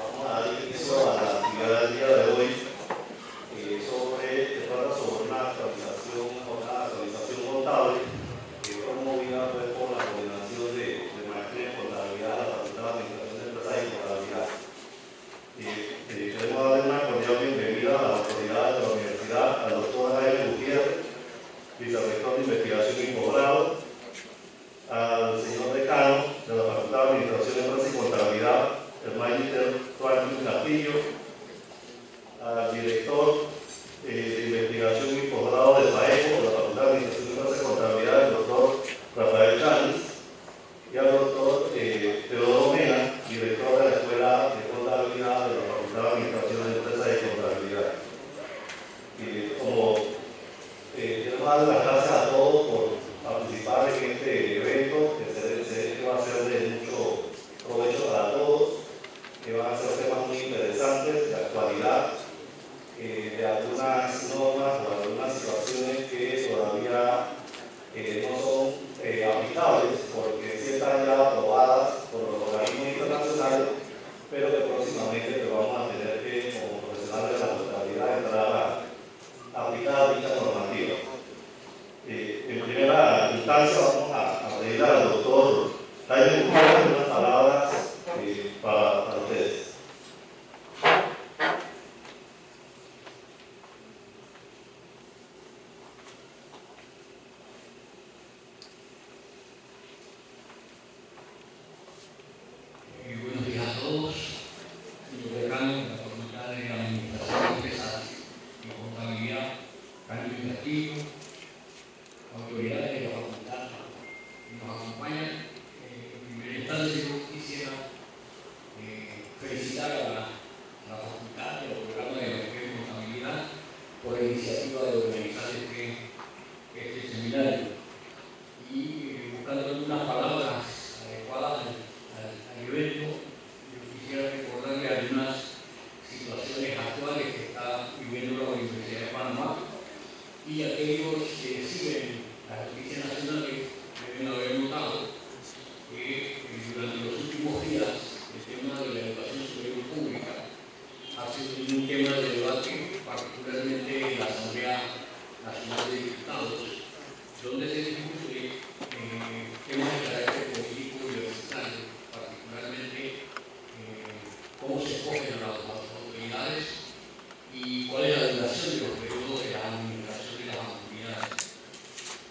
Vamos a dar inicio a la actividad del día de hoy que trata sobre una actualización contable promovida pues, por la Coordinación de Maestría en Contabilidad de la Facultad de Administración de Empresas y Contabilidad. Queremos darle una cordial bienvenida a las autoridades de la universidad, al doctor Jaime Gutiérrez, vicerrector de Investigación y Posgrado, al señor decano de la Facultad de Administración de Empresas y Contabilidad, el magíster Franklin Castillo, al director de Investigación y Posgrado de FAECO, de la Facultad de Administración de Empresas y Contabilidad, el doctor Rafael Chávez, y al doctor Teodoro Mena, director de la Escuela de Contabilidad de la Facultad de Administración de Empresas y Contabilidad. Quiero darle las gracias a todos por participar en este evento, que va a ser de mucho provecho para todos, que van a ser temas muy interesantes de actualidad, de algunas normas o algunas situaciones que todavía no son aplicables, porque sí están ya aprobadas por los organismos internacionales, pero que próximamente vamos a tener que, como profesionales de la contabilidad, entrar a aplicar dicha normativa. En primera instancia vamos a pedir al doctor Jaime Gutiérrez unas palabras para ustedes. Buenos días a todos. Yo decano de la Facultad de Administración de Empresas y Contabilidad, Franklin Castillo, autoridades de la facultad que nos acompañan. En primera instancia, yo quisiera felicitar a la facultad y al programa de maestría en contabilidad por la iniciativa de organizar este seminario. Y buscando algunas palabras adecuadas al evento, yo quisiera recordarle algunas situaciones actuales que está viviendo la Universidad de Panamá, y aquellos que siguen las noticias nacionales deben haber notado que durante los últimos días el tema de la educación superior pública ha sido un tema de debate, particularmente en la Asamblea Nacional de Diputados, donde se discute temas de carácter político y universitario, particularmente cómo se escogen a las autoridades y cuál es la duración de los periodos de la administración de las autoridades.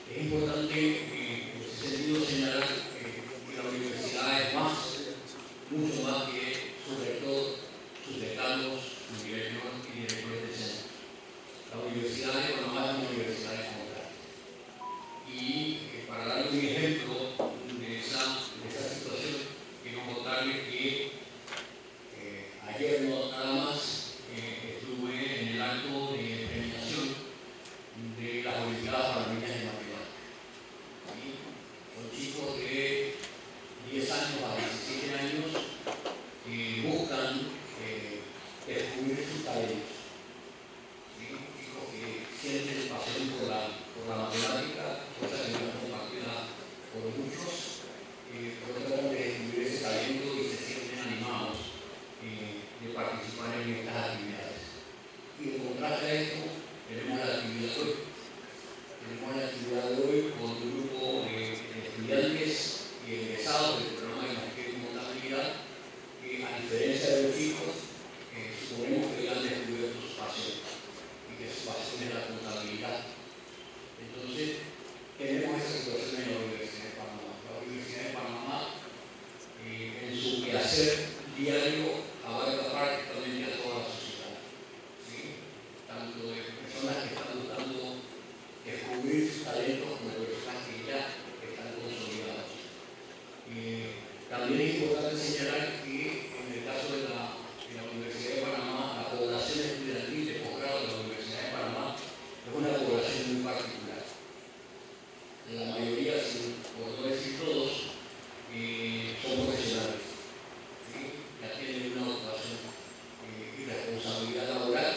Es importante en ese sentido señalar que la universidad es mucho más que su rector, sus decanos, sus directores y directores de centro. La Universidad de Panamá es una universidad de contrato. Y para darle un ejemplo de esa situación, quiero contarles que ayer nada más estuve en el acto de premiación de las Olimpiadas Panameñas de Matemáticas. Son chicos de 10 años a 17 años que buscan descubrir sus talentos. Chicos que sienten pasión por la matemática, cosa que no es compartida por muchos, pero tratan de descubrir ese talento y se sienten animados de participar en estas actividades. Y de contraste a esto, tenemos la actividad de hoy. Tenemos la actividad de hoy con un grupo de estudiantes y egresados del programa de maestría en contabilidad que, a diferencia de los chicos, suponemos que han descubierto su pasión y que su pasión es la contabilidad. Entonces, tenemos esa situación en la Universidad de Panamá. La Universidad de Panamá, en su quehacer diario, abarca prácticamente a toda la sociedad, ¿sí? Tanto de personas que están buscando descubrir sus talentos como de personas que ya están consolidados. También es importante señalar que en el caso de la Universidad de Panamá, la población estudiantil de posgrado de la Universidad de Panamá es una población muy particular. La mayoría, por no decir todos, son profesionales. Ya tienen una ocupación y responsabilidad laboral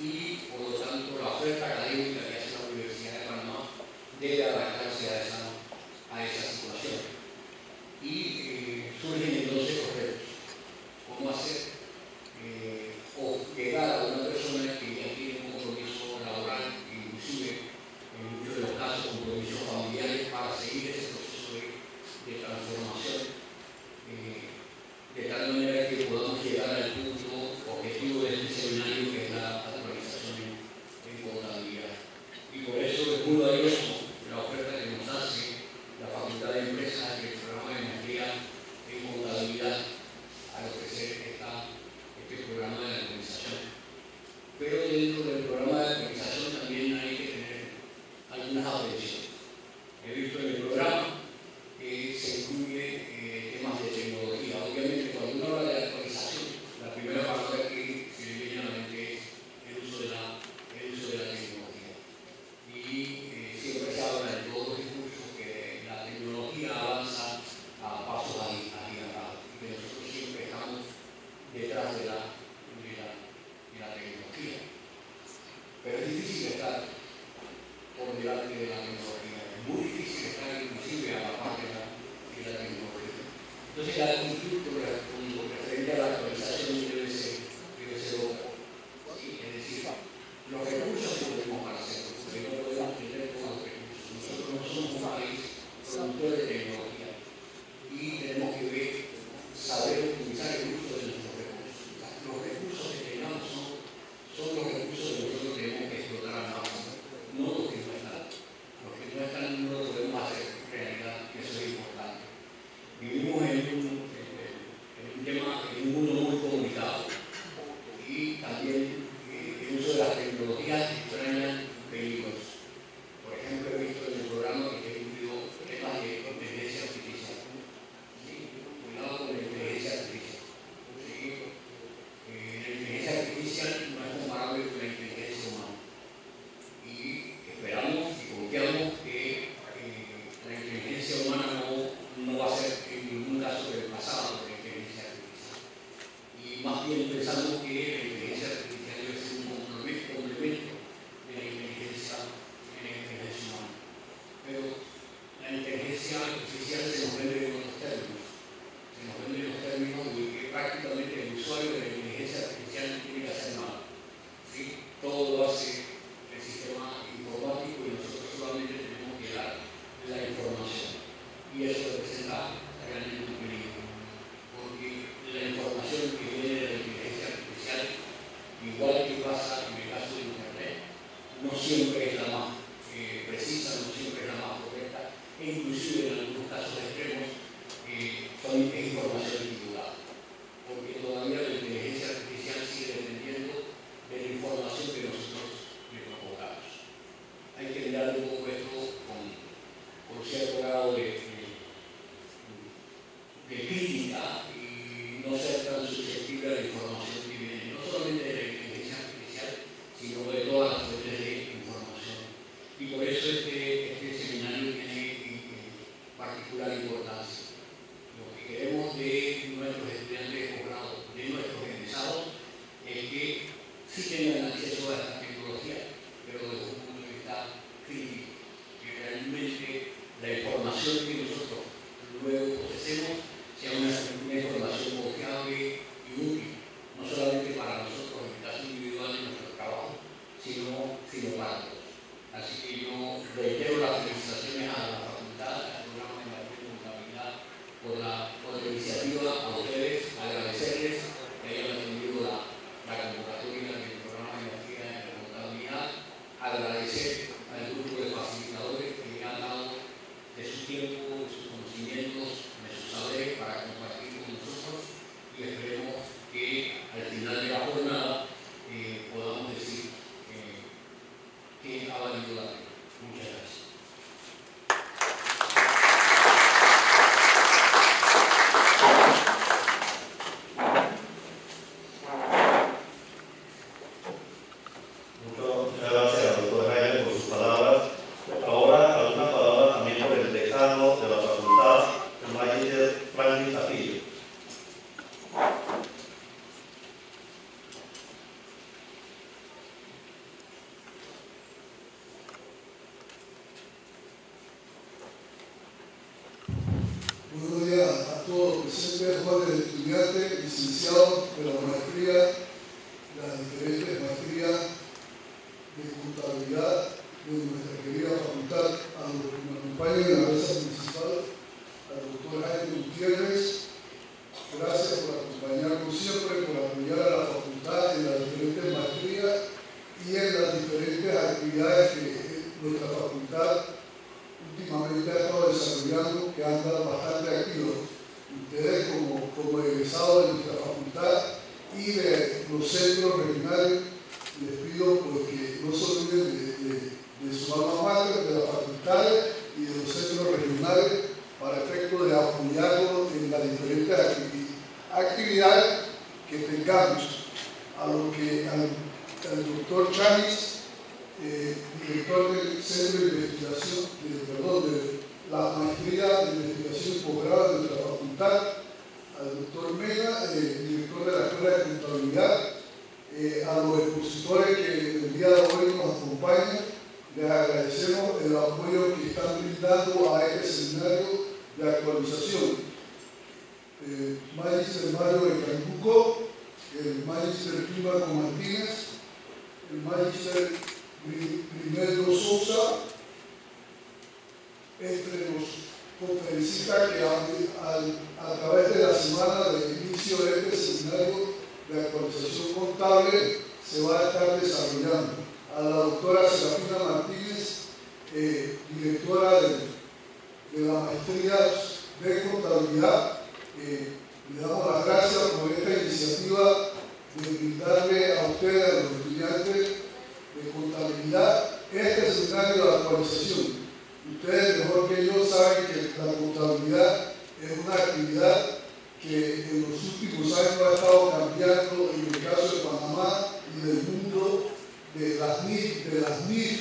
y por lo tanto la oferta académica que hace la Universidad de Panamá debe más bien pensamos que la inteligencia artificial debe ser un complemento de la inteligencia humana. Pero la inteligencia artificial se nos vende en otros términos. Se nos vende en los términos de que prácticamente el usuario de la inteligencia artificial no tiene que hacer nada. ¿Sí? Todo lo hace el sistema informático y nosotros solamente tenemos que dar la información. Y eso representa realmente un peligro. Porque la información que viene de la inteligencia artificial, igual que pasa en el caso de Internet, no siempre es la más precisa, no siempre es la más correcta, e inclusive en algunos casos extremos es información equivocada. Porque todavía la inteligencia artificial sigue dependiendo de la información que nosotros le propongamos. Hay que mirar un poco esto con cierto grado de crítica y no ser tan susceptible a la información que viene, no solamente de la inteligencia artificial, sino de todas las fuentes de información. Y por eso este seminario tiene particular importancia. Lo que queremos de nuestros estudiantes de posgrado, de nuestros egresados, es que sí tengan acceso a esta tecnología, pero desde un punto de vista crítico, que realmente la información que nosotros luego procesemos sea una información confiable y útil, no solamente para nosotros en el caso individual de nuestro trabajo, sino para todos. Así que yo reitero las felicitaciones a la facultad, al programa de maestría en contabilidad, por la iniciativa, a ustedes, agradecerles que hayan atendido la convocatoria del programa de maestría en contabilidad, agradecer al grupo de facilitadores que le han dado de su tiempo, de sus conocimientos, de sus saberes para compartir con nosotros, y esperemos que al final de la jornada podamos decir que ha valido la pena. Muchas gracias. Muchas gracias, doctor Jaime, por sus palabras. Ahora, algunas palabras también por el decano de la facultad, el magíster Franklin Tapillo. Buenos días a todos los presentes, jóvenes estudiantes, licenciados de la maestría, las diferentes maestrías de contabilidad de nuestra querida facultad, a los que me acompañan en la mesa principal, al doctor Jaime Gutiérrez. Gracias por acompañarnos siempre, por apoyar a la facultad en las diferentes maestrías y en las diferentes actividades que nuestra facultad últimamente ha estado desarrollando, que andan bastante activos. Ustedes como egresados de nuestra facultad y de los centros regionales, les pido pues, que no se olviden de su alma mater, de las facultades y de los centros regionales, para efecto de apoyarlos en las diferentes actividades que tengamos. A lo que al doctor Chanis, director del Centro de Investigación, de la Maestría de Investigación y Posgrado de nuestra facultad, al doctor Mena, director de la Escuela de Contabilidad, a los expositores que el día de hoy nos acompañan, les agradecemos el apoyo que están brindando a este seminario de actualización. Magíster Mario de Cambuco, el Magíster Clímaco Martínez, el Magíster Brimeldo Sousa, entre los conferencistas que a través de la semana de inicio de este seminario de actualización contable se va a estar desarrollando. A la doctora Serafina Martínez, directora de la maestría de contabilidad, le damos las gracias por esta iniciativa de brindarle a ustedes, a los estudiantes de contabilidad, este seminario de actualización. Ustedes mejor que yo saben que la contabilidad es una actividad que en los últimos años ha estado cambiando en el caso de Panamá y del mundo de las NIF,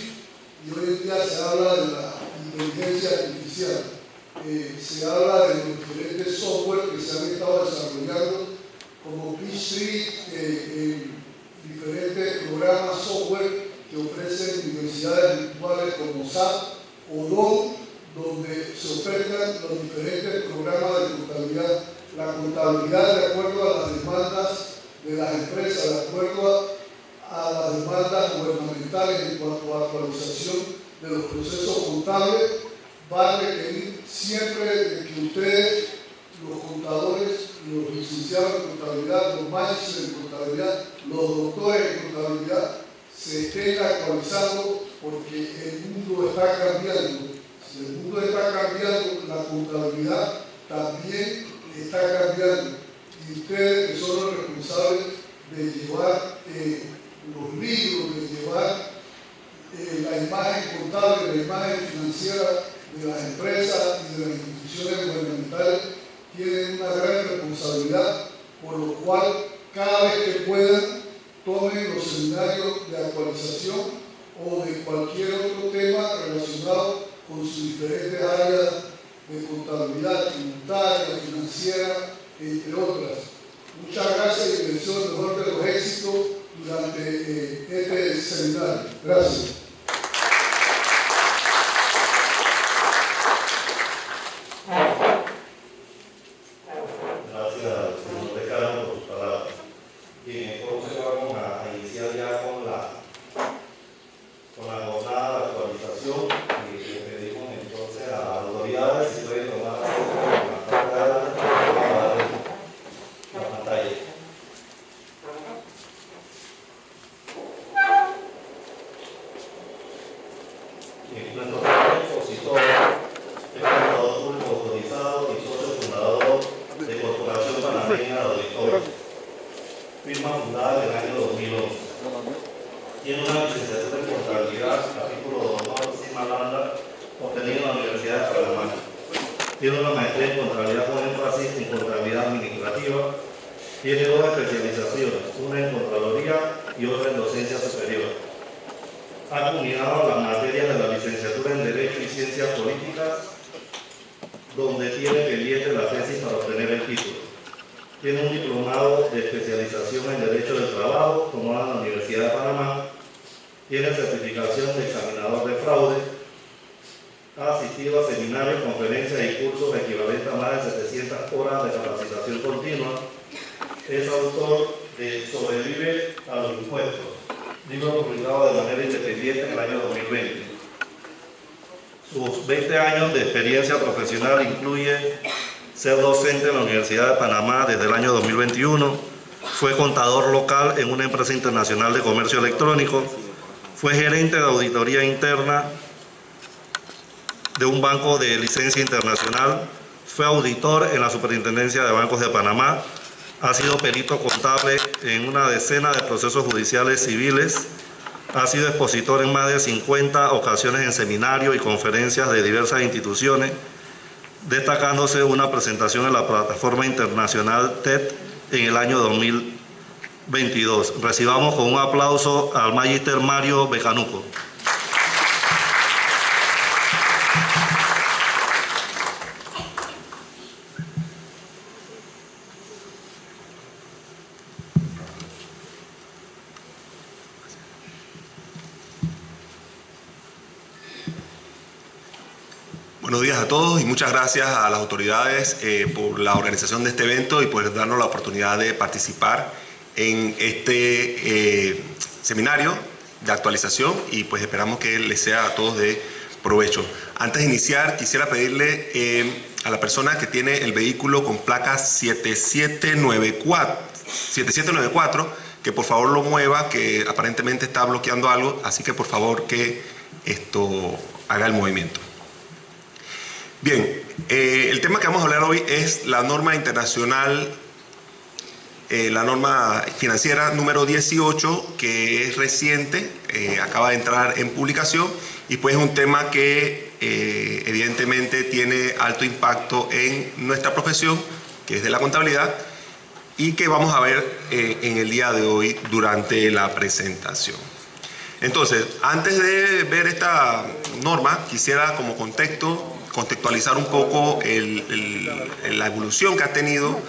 y hoy en día se habla de la inteligencia artificial. Se habla de los diferentes software que se han estado desarrollando como Peachtree, diferentes programas software que ofrecen universidades virtuales como SAP o DOM, donde se ofertan los diferentes programas de contabilidad. La contabilidad de acuerdo a las demandas de las empresas, de acuerdo a las demandas gubernamentales en cuanto a actualización de los procesos contables, va a requerir siempre de que ustedes, los contadores, los licenciados en contabilidad, los magísteres en contabilidad, los doctores en contabilidad, se estén actualizando porque el mundo está cambiando. Si el mundo está cambiando, la contabilidad también está cambiando. Y ustedes, que son los responsables de llevar los libros, de llevar la imagen contable, la imagen financiera de las empresas y de las instituciones gubernamentales, tienen una gran responsabilidad, por lo cual cada vez que puedan tomen los seminarios de actualización o de cualquier otro tema relacionado con sus diferentes áreas de contabilidad, tributaria, financiera, entre otras. Muchas gracias y les deseo el mejor de los éxitos durante este seminario. Gracias. Tiene una maestría en contabilidad con énfasis en contabilidad administrativa. Tiene 2 especializaciones, una en Contraloría y otra en Docencia Superior. Ha culminado las materias de la licenciatura en Derecho y Ciencias Políticas, donde tiene pendiente la tesis para obtener el título. Tiene un diplomado de especialización en Derecho del Trabajo, tomado en la Universidad de Panamá. Tiene certificación de examinador de fraude. Ha asistido a seminarios, conferencias y cursos equivalentes a más de 700 horas de capacitación continua. Es autor de Sobrevive a los impuestos, libro publicado de manera independiente en el año 2020. Sus 20 años de experiencia profesional incluye ser docente en la Universidad de Panamá desde el año 2021, fue contador local en una empresa internacional de comercio electrónico, fue gerente de auditoría interna de un banco de licencia internacional, fue auditor en la Superintendencia de Bancos de Panamá, ha sido perito contable en una decena de procesos judiciales civiles, ha sido expositor en más de 50 ocasiones en seminarios y conferencias de diversas instituciones, destacándose una presentación en la plataforma internacional TED en el año 2022. Recibamos con un aplauso al magíster Mario Becanuco. Buenos días a todos y muchas gracias a las autoridades por la organización de este evento y por darnos la oportunidad de participar en este seminario de actualización y pues esperamos que les sea a todos de provecho. Antes de iniciar quisiera pedirle a la persona que tiene el vehículo con placa 7794 que por favor lo mueva, que aparentemente está bloqueando algo, así que por favor que esto haga el movimiento. Bien, el tema que vamos a hablar hoy es la norma internacional, la norma financiera número 18, que es reciente, acaba de entrar en publicación y pues es un tema que evidentemente tiene alto impacto en nuestra profesión, que es de la contabilidad, y que vamos a ver en el día de hoy durante la presentación. Entonces, antes de ver esta norma, quisiera como contextualizar un poco la evolución que ha tenido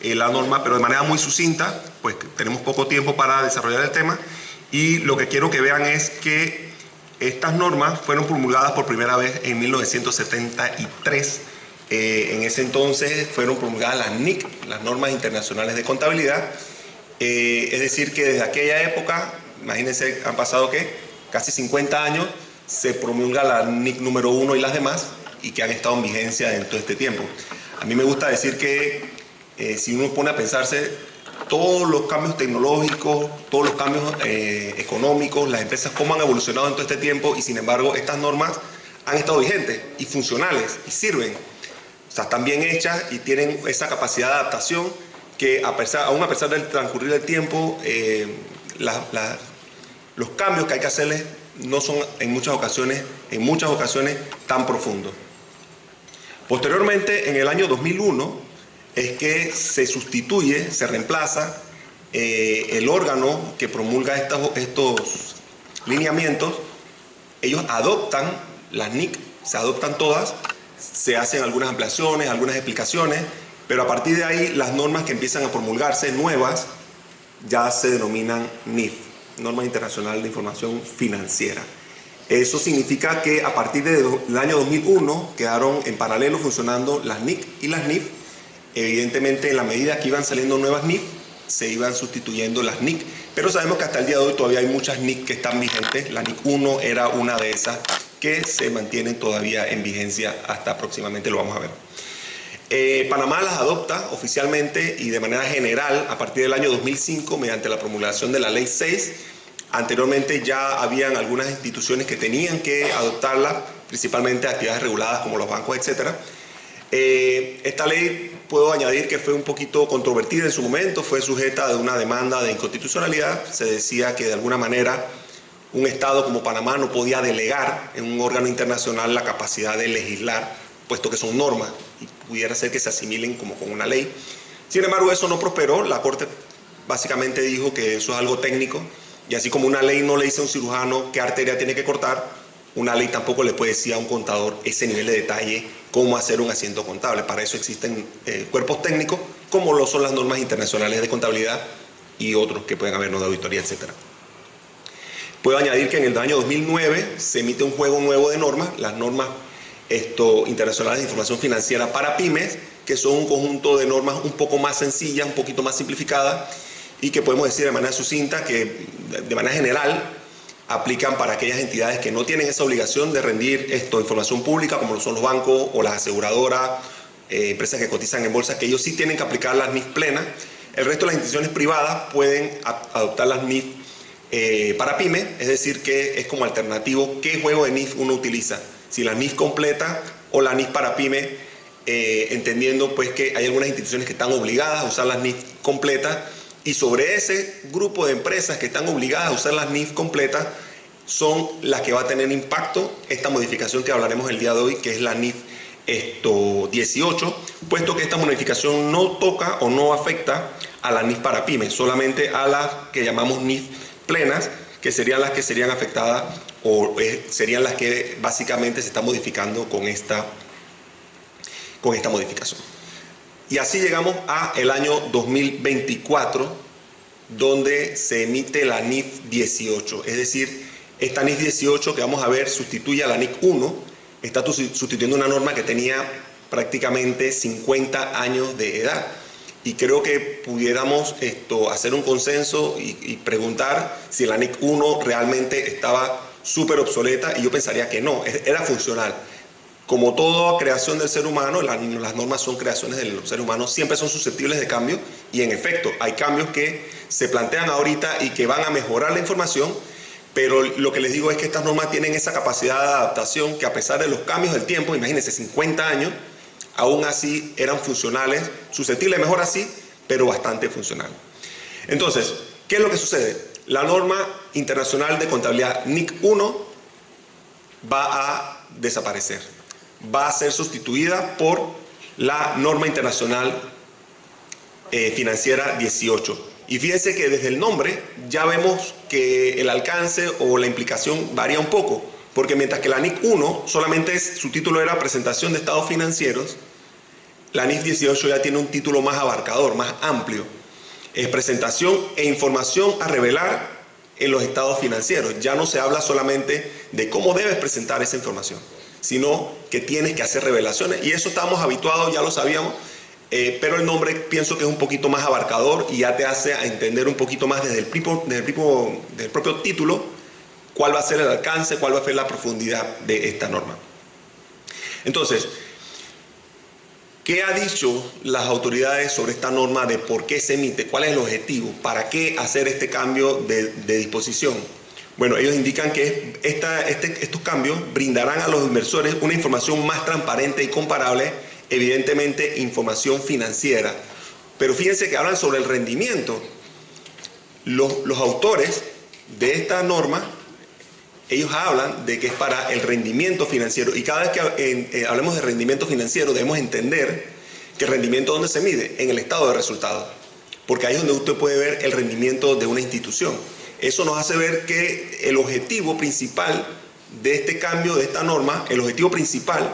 la norma, pero de manera muy sucinta, pues tenemos poco tiempo para desarrollar el tema, y lo que quiero que vean es que estas normas fueron promulgadas por primera vez en 1973. En ese entonces fueron promulgadas las NIC, las Normas Internacionales de Contabilidad. Es decir, que desde aquella época, imagínense, han pasado ¿qué? Casi 50 años, se promulga la NIC número 1 y las demás, y que han estado en vigencia en todo este tiempo. A mí me gusta decir que si uno pone a pensarse, todos los cambios tecnológicos, todos los cambios económicos, las empresas cómo han evolucionado en todo este tiempo, y sin embargo estas normas han estado vigentes y funcionales y sirven. O sea, están bien hechas y tienen esa capacidad de adaptación que aún a pesar del transcurrir del tiempo, los cambios que hay que hacerles no son en muchas ocasiones tan profundos. Posteriormente, en el año 2001, es que se sustituye, se reemplaza el órgano que promulga estos lineamientos. Ellos adoptan las NIC, se adoptan todas, se hacen algunas ampliaciones, algunas explicaciones, pero a partir de ahí las normas que empiezan a promulgarse nuevas ya se denominan NIF, Normas Internacional de Información Financiera. Eso significa que a partir del año 2001 quedaron en paralelo funcionando las NIC y las NIF. Evidentemente, en la medida que iban saliendo nuevas NIF, se iban sustituyendo las NIC, pero sabemos que hasta el día de hoy todavía hay muchas NIC que están vigentes. La NIC 1 era una de esas que se mantienen todavía en vigencia hasta aproximadamente, lo vamos a ver. Panamá las adopta oficialmente y de manera general a partir del año 2005 mediante la promulgación de la Ley 6. Anteriormente ya habían algunas instituciones que tenían que adoptarla, principalmente actividades reguladas como los bancos, etc. Esta ley, puedo añadir que fue un poquito controvertida en su momento, fue sujeta a una demanda de inconstitucionalidad. Se decía que de alguna manera un Estado como Panamá no podía delegar en un órgano internacional la capacidad de legislar, puesto que son normas y pudiera ser que se asimilen como con una ley. Sin embargo, eso no prosperó. La Corte básicamente dijo que eso es algo técnico, y así como una ley no le dice a un cirujano qué arteria tiene que cortar, una ley tampoco le puede decir a un contador ese nivel de detalle, cómo hacer un asiento contable. Para eso existen cuerpos técnicos, como lo son las normas internacionales de contabilidad y otros que pueden habernos de auditoría, etc. Puedo añadir que en el año 2009 se emite un juego nuevo de normas, las normas internacionales de información financiera para pymes, que son un conjunto de normas un poco más sencillas, un poquito más simplificadas, y que podemos decir de manera sucinta que de manera general aplican para aquellas entidades que no tienen esa obligación de rendir información pública, como lo son los bancos o las aseguradoras, empresas que cotizan en bolsa, que ellos sí tienen que aplicar las NIF plenas. El resto de las instituciones privadas pueden adoptar las NIF para pyme, es decir, que es como alternativo qué juego de NIF uno utiliza, si la NIF completa o la NIF para pyme, entendiendo pues que hay algunas instituciones que están obligadas a usar las NIF completas, y sobre ese grupo de empresas que están obligadas a usar las NIF completas son las que va a tener impacto esta modificación que hablaremos el día de hoy, que es la NIF 18, puesto que esta modificación no toca o no afecta a la NIF para pymes, solamente a las que llamamos NIF plenas, que serían las que serían afectadas o serían las que básicamente se están modificando con esta modificación. Y así llegamos al año 2024, donde se emite la NIF 18. Es decir, esta NIF 18 que vamos a ver sustituye a la NIF 1, está sustituyendo una norma que tenía prácticamente 50 años de edad. Y creo que pudiéramos hacer un consenso y preguntar si la NIF 1 realmente estaba súper obsoleta, y yo pensaría que no, era funcional. Como toda creación del ser humano, las normas son creaciones del ser humano, siempre son susceptibles de cambio, y en efecto hay cambios que se plantean ahorita y que van a mejorar la información, pero lo que les digo es que estas normas tienen esa capacidad de adaptación que, a pesar de los cambios del tiempo, imagínense 50 años, aún así eran funcionales, susceptibles de mejor así, pero bastante funcionales. Entonces, ¿qué es lo que sucede? La norma internacional de contabilidad NIC 1 va a desaparecer. Va a ser sustituida por la norma internacional financiera 18. Y fíjense que desde el nombre ya vemos que el alcance o la implicación varía un poco, porque mientras que la NIC 1 solamente su título era presentación de estados financieros, la NIF 18 ya tiene un título más abarcador, más amplio. Es presentación e información a revelar en los estados financieros. Ya no se habla solamente de cómo debes presentar esa información, sino que tienes que hacer revelaciones. Y eso estábamos habituados, ya lo sabíamos, pero el nombre pienso que es un poquito más abarcador y ya te hace a entender un poquito más desde el propio título cuál va a ser el alcance, cuál va a ser la profundidad de esta norma. Entonces, ¿qué han dicho las autoridades sobre esta norma de por qué se emite? ¿Cuál es el objetivo? ¿Para qué hacer este cambio de disposición? Bueno, ellos indican que estos cambios brindarán a los inversores una información más transparente y comparable, evidentemente información financiera. Pero fíjense que hablan sobre el rendimiento. Los autores de esta norma, ellos hablan de que es para el rendimiento financiero. Y cada vez que hablemos de rendimiento financiero, debemos entender que el rendimiento, ¿dónde se mide? En el estado de resultados. Porque ahí es donde usted puede ver el rendimiento de una institución. Eso nos hace ver que el objetivo principal de este cambio, de esta norma, el objetivo principal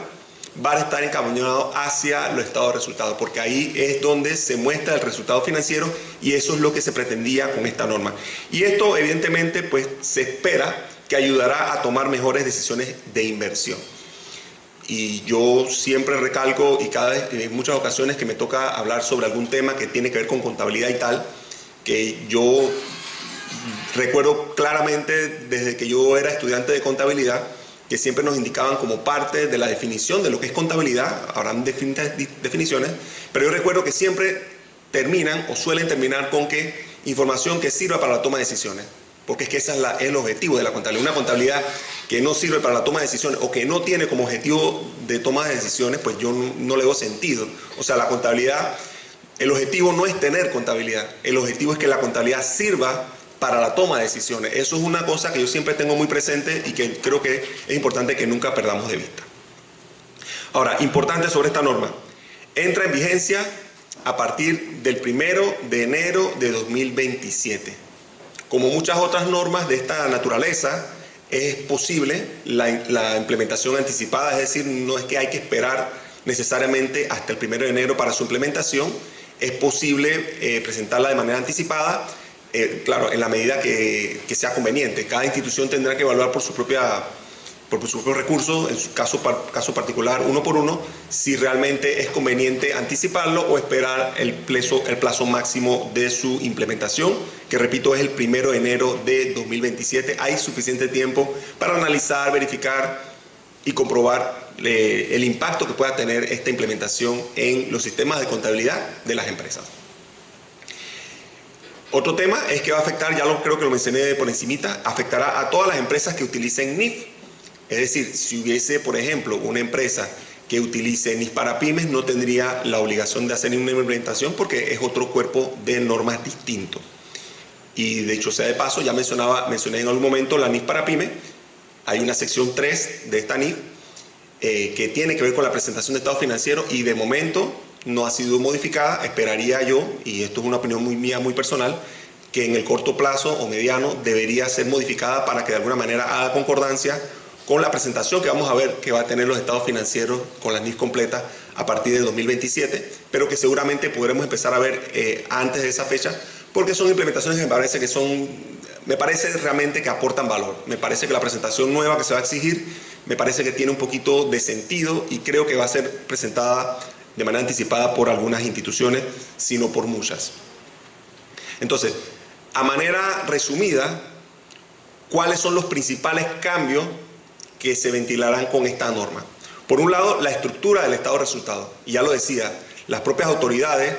va a estar encaminado hacia los estados de resultados, porque ahí es donde se muestra el resultado financiero y eso es lo que se pretendía con esta norma. Y esto evidentemente pues se espera que ayudará a tomar mejores decisiones de inversión. Y yo siempre recalco, y cada vez, en muchas ocasiones que me toca hablar sobre algún tema que tiene que ver con contabilidad y tal, que yo recuerdo claramente desde que yo era estudiante de contabilidad, que siempre nos indicaban como parte de la definición de lo que es contabilidad, habrán distintas definiciones, pero yo recuerdo que siempre terminan o suelen terminar con que información que sirva para la toma de decisiones, porque es que ese es el objetivo de la contabilidad. Una contabilidad que no sirve para la toma de decisiones o que no tiene como objetivo de toma de decisiones, pues yo no le doy sentido. O sea, la contabilidad, el objetivo no es tener contabilidad, el objetivo es que la contabilidad sirva para la toma de decisiones. Eso es una cosa que yo siempre tengo muy presente y que creo que es importante que nunca perdamos de vista. Ahora, importante sobre esta norma, entra en vigencia a partir del 1 de enero de 2027. Como muchas otras normas de esta naturaleza, es posible la implementación anticipada, es decir, no es que hay que esperar necesariamente hasta el 1 de enero para su implementación, es posible presentarla de manera anticipada. Claro, en la medida que sea conveniente. Cada institución tendrá que evaluar por sus propios recursos, en su caso particular, uno por uno, si realmente es conveniente anticiparlo o esperar el plazo máximo de su implementación, que repito es el 1 de enero de 2027. Hay suficiente tiempo para analizar, verificar y comprobar el impacto que pueda tener esta implementación en los sistemas de contabilidad de las empresas. Otro tema es que va a afectar, creo que lo mencioné por encimita, afectará a todas las empresas que utilicen NIF. Es decir, si hubiese, por ejemplo, una empresa que utilice NIF para pymes, no tendría la obligación de hacer ninguna implementación porque es otro cuerpo de normas distinto. Y de hecho, sea de paso, ya mencioné en algún momento la NIF para pymes. Hay una sección 3 de esta NIF que tiene que ver con la presentación de estado financiero y de momento no ha sido modificada. Esperaría yo, y esto es una opinión muy mía, muy personal, que en el corto plazo o mediano debería ser modificada para que de alguna manera haga concordancia con la presentación que vamos a ver que va a tener los estados financieros con las NIF completas a partir de 2027, pero que seguramente podremos empezar a ver antes de esa fecha, porque son implementaciones que me parece realmente que aportan valor. Me parece que la presentación nueva que se va a exigir, me parece que tiene un poquito de sentido y creo que va a ser presentada de manera anticipada por algunas instituciones, sino por muchas. Entonces, a manera resumida, ¿cuáles son los principales cambios que se ventilarán con esta norma? Por un lado, la estructura del estado de resultados. Y ya lo decía, las propias autoridades,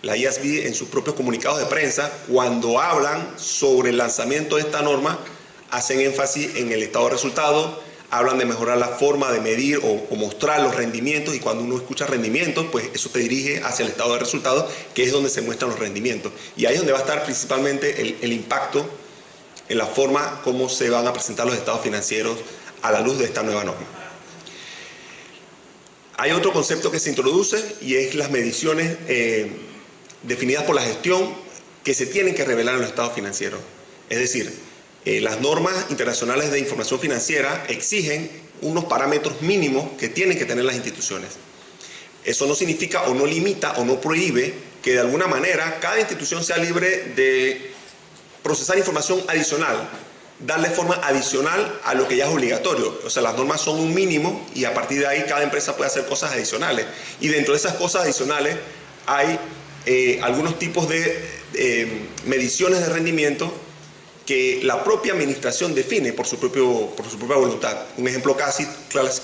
la IASB en sus propios comunicados de prensa, cuando hablan sobre el lanzamiento de esta norma, hacen énfasis en el estado de resultados, hablan de mejorar la forma de medir o mostrar los rendimientos, y cuando uno escucha rendimientos, pues eso te dirige hacia el estado de resultados, que es donde se muestran los rendimientos. Y ahí es donde va a estar principalmente el impacto en la forma como se van a presentar los estados financieros a la luz de esta nueva norma. Hay otro concepto que se introduce y es las mediciones definidas por la gestión que se tienen que revelar en los estados financieros. Es decir, las normas internacionales de información financiera exigen unos parámetros mínimos que tienen que tener las instituciones. Eso no significa o no limita o no prohíbe que de alguna manera cada institución sea libre de procesar información adicional, darle forma adicional a lo que ya es obligatorio. O sea, las normas son un mínimo y a partir de ahí cada empresa puede hacer cosas adicionales. Y dentro de esas cosas adicionales hay algunos tipos de mediciones de rendimiento que la propia administración define por su propia voluntad. Un ejemplo casi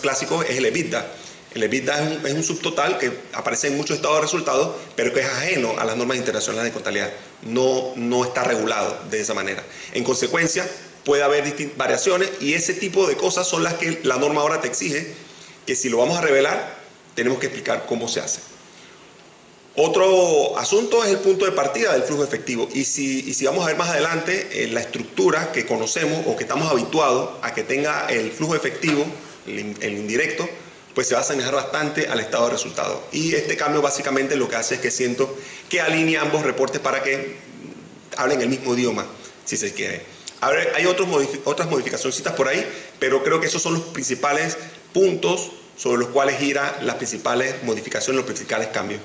clásico es el EBITDA. El EBITDA es un subtotal que aparece en muchos estados de resultados, pero que es ajeno a las normas internacionales de contabilidad. No está regulado de esa manera. En consecuencia, puede haber variaciones y ese tipo de cosas son las que la norma ahora te exige, que si lo vamos a revelar, tenemos que explicar cómo se hace. Otro asunto es el punto de partida del flujo efectivo. Y si vamos a ver más adelante, la estructura que conocemos o que estamos habituados a que tenga el flujo efectivo, el indirecto, pues se va a asemejar bastante al estado de resultados. Y este cambio básicamente lo que hace es que siento que alinea ambos reportes para que hablen el mismo idioma, si se quiere. Hay otras modificaciones por ahí, pero creo que esos son los principales puntos sobre los cuales gira las principales modificaciones, los principales cambios.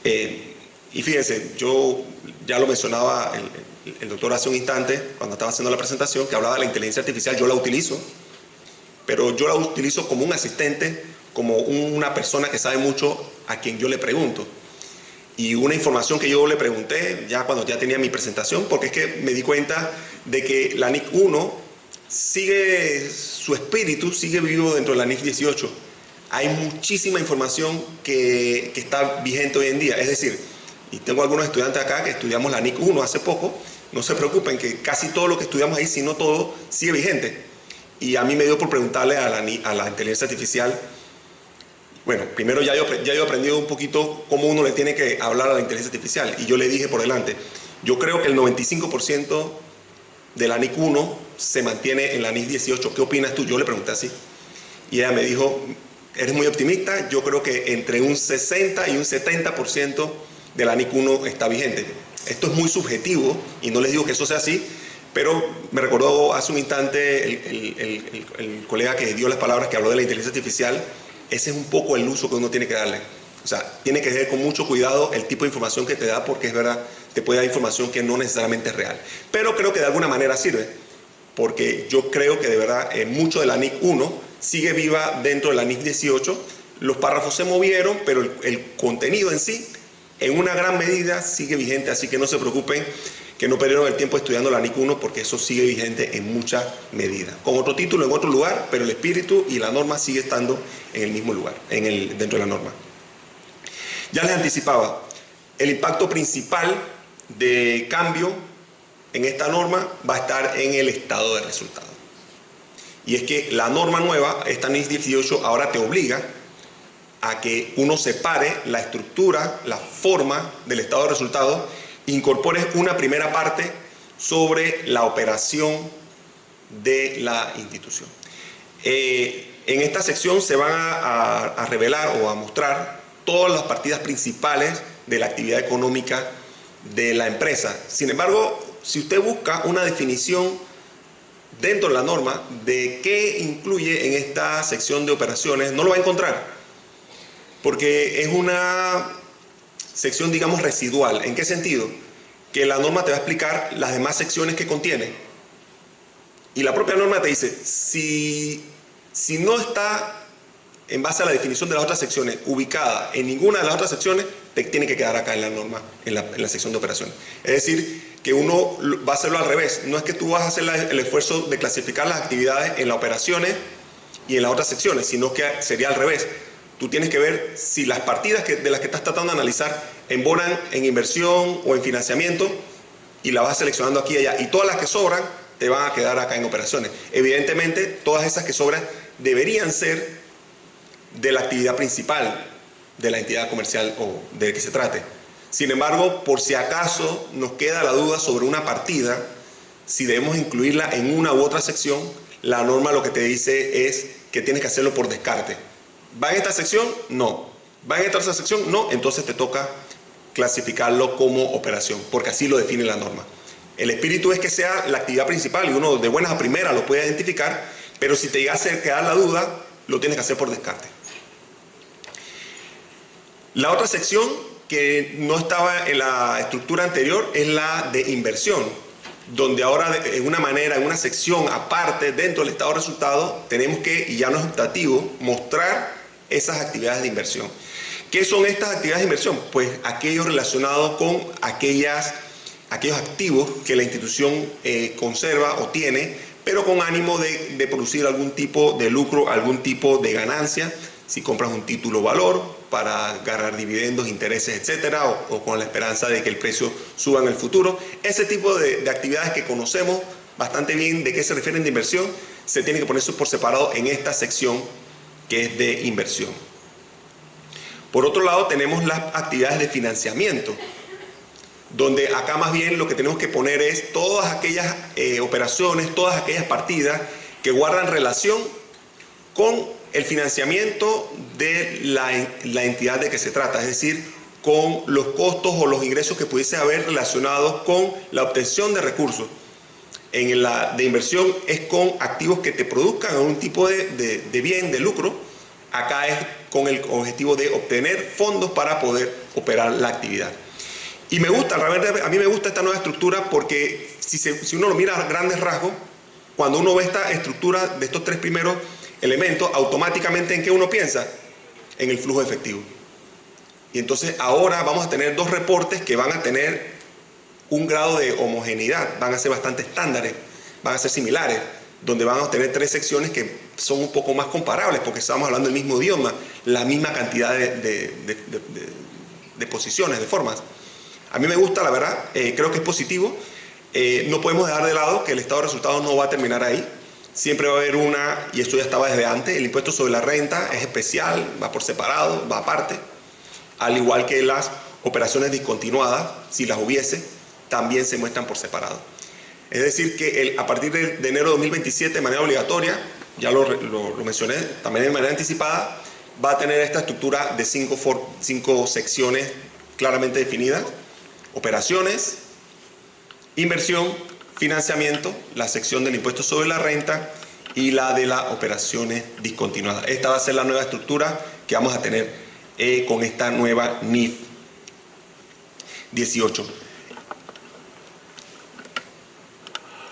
Y fíjense, yo ya lo mencionaba el doctor hace un instante, cuando estaba haciendo la presentación, que hablaba de la inteligencia artificial. Yo la utilizo, pero yo la utilizo como un asistente, como una persona que sabe mucho a quien yo le pregunto. Y una información que yo le pregunté ya cuando ya tenía mi presentación, porque es que me di cuenta de que la NIC 1 su espíritu sigue vivo dentro de la NIC 18. Hay muchísima información que está vigente hoy en día. Es decir, y tengo algunos estudiantes acá que estudiamos la NIC 1 hace poco, no se preocupen que casi todo lo que estudiamos ahí, si no todo, sigue vigente. Y a mí me dio por preguntarle a la inteligencia artificial. Bueno, primero ya yo he aprendido un poquito cómo uno le tiene que hablar a la inteligencia artificial. Y yo le dije por delante, yo creo que el 95% de la NIC 1 se mantiene en la NIC 18. ¿Qué opinas tú? Yo le pregunté así. Y ella me dijo, eres muy optimista, yo creo que entre un 60 y un 70% de la NIC 1 está vigente. Esto es muy subjetivo y no les digo que eso sea así, pero me recordó hace un instante el colega que dio las palabras, que habló de la inteligencia artificial. Ese es un poco el uso que uno tiene que darle. O sea, tiene que ver con mucho cuidado el tipo de información que te da, porque es verdad, te puede dar información que no necesariamente es real. Pero creo que de alguna manera sirve, porque yo creo que de verdad mucho de la NIC 1 sigue viva dentro de la NIC 18. Los párrafos se movieron, pero el contenido en sí, en una gran medida, sigue vigente. Así que no se preocupen que no perdieron el tiempo estudiando la NIC 1, porque eso sigue vigente en mucha medida. Con otro título, en otro lugar, pero el espíritu y la norma sigue estando en el mismo lugar, dentro de la norma. Ya les anticipaba, el impacto principal de cambio en esta norma va a estar en el estado de resultado. Y es que la norma nueva, esta NIC 18, ahora te obliga a que uno separe la estructura, la forma del estado de resultado, incorpores una primera parte sobre la operación de la institución. En esta sección se van a revelar o a mostrar todas las partidas principales de la actividad económica de la empresa. Sin embargo, si usted busca una definición dentro de la norma de qué incluye en esta sección de operaciones, no lo va a encontrar, porque es una sección, digamos, residual. ¿En qué sentido? Que la norma te va a explicar las demás secciones que contiene. Y la propia norma te dice, si no está en base a la definición de las otras secciones ubicada en ninguna de las otras secciones, te tiene que quedar acá en la norma, en la sección de operaciones. Es decir, que uno va a hacerlo al revés. No es que tú vas a hacer el esfuerzo de clasificar las actividades en las operaciones y en las otras secciones, sino que sería al revés. Tú tienes que ver si las partidas de las que estás tratando de analizar embonan en inversión o en financiamiento, y la vas seleccionando aquí y allá. Y todas las que sobran te van a quedar acá en operaciones. Evidentemente, todas esas que sobran deberían ser de la actividad principal de la entidad comercial o de que se trate. Sin embargo, por si acaso nos queda la duda sobre una partida, si debemos incluirla en una u otra sección, la norma lo que te dice es que tienes que hacerlo por descarte. ¿Va en esta sección? No. ¿Va en esta otra sección? No. Entonces te toca clasificarlo como operación, porque así lo define la norma. El espíritu es que sea la actividad principal y uno de buenas a primeras lo puede identificar, pero si te llega a quedar la duda, lo tienes que hacer por descarte. La otra sección que no estaba en la estructura anterior es la de inversión, donde ahora en una manera, en una sección aparte dentro del estado de resultados, tenemos que, y ya no es optativo, mostrar esas actividades de inversión. ¿Qué son estas actividades de inversión? Pues aquello relacionado con aquellos activos que la institución conserva o tiene, pero con ánimo de producir algún tipo de lucro, algún tipo de ganancia. Si compras un título valor para ganar dividendos, intereses, etcétera, o con la esperanza de que el precio suba en el futuro. Ese tipo de actividades que conocemos bastante bien de qué se refieren de inversión, se tiene que poner por separado en esta sección que es de inversión. Por otro lado, tenemos las actividades de financiamiento, donde acá más bien lo que tenemos que poner es todas aquellas operaciones, todas aquellas partidas que guardan relación con el financiamiento de la entidad de que se trata, es decir, con los costos o los ingresos que pudiese haber relacionados con la obtención de recursos. En la de inversión es con activos que te produzcan algún tipo de bien, de lucro. Acá es con el objetivo de obtener fondos para poder operar la actividad. Y me gusta, realmente a mí me gusta esta nueva estructura porque si uno lo mira a grandes rasgos, cuando uno ve esta estructura de estos tres primeros elementos, automáticamente ¿en qué uno piensa? En el flujo efectivo. Y entonces ahora vamos a tener dos reportes que van a tener un grado de homogeneidad, van a ser bastante estándares, van a ser similares, donde van a tener tres secciones que son un poco más comparables, porque estamos hablando del mismo idioma, la misma cantidad de posiciones, de formas. A mí me gusta, la verdad, creo que es positivo. No podemos dejar de lado que el estado de resultados no va a terminar ahí. Siempre va a haber y esto ya estaba desde antes, el impuesto sobre la renta es especial, va por separado, va aparte, al igual que las operaciones discontinuadas, si las hubiese, también se muestran por separado. Es decir, que a partir de enero de 2027, de manera obligatoria, ya lo mencioné también de manera anticipada, va a tener esta estructura de cinco secciones claramente definidas: operaciones, inversión, financiamiento, la sección del impuesto sobre la renta y la de las operaciones discontinuadas. Esta va a ser la nueva estructura que vamos a tener con esta nueva NIF 18.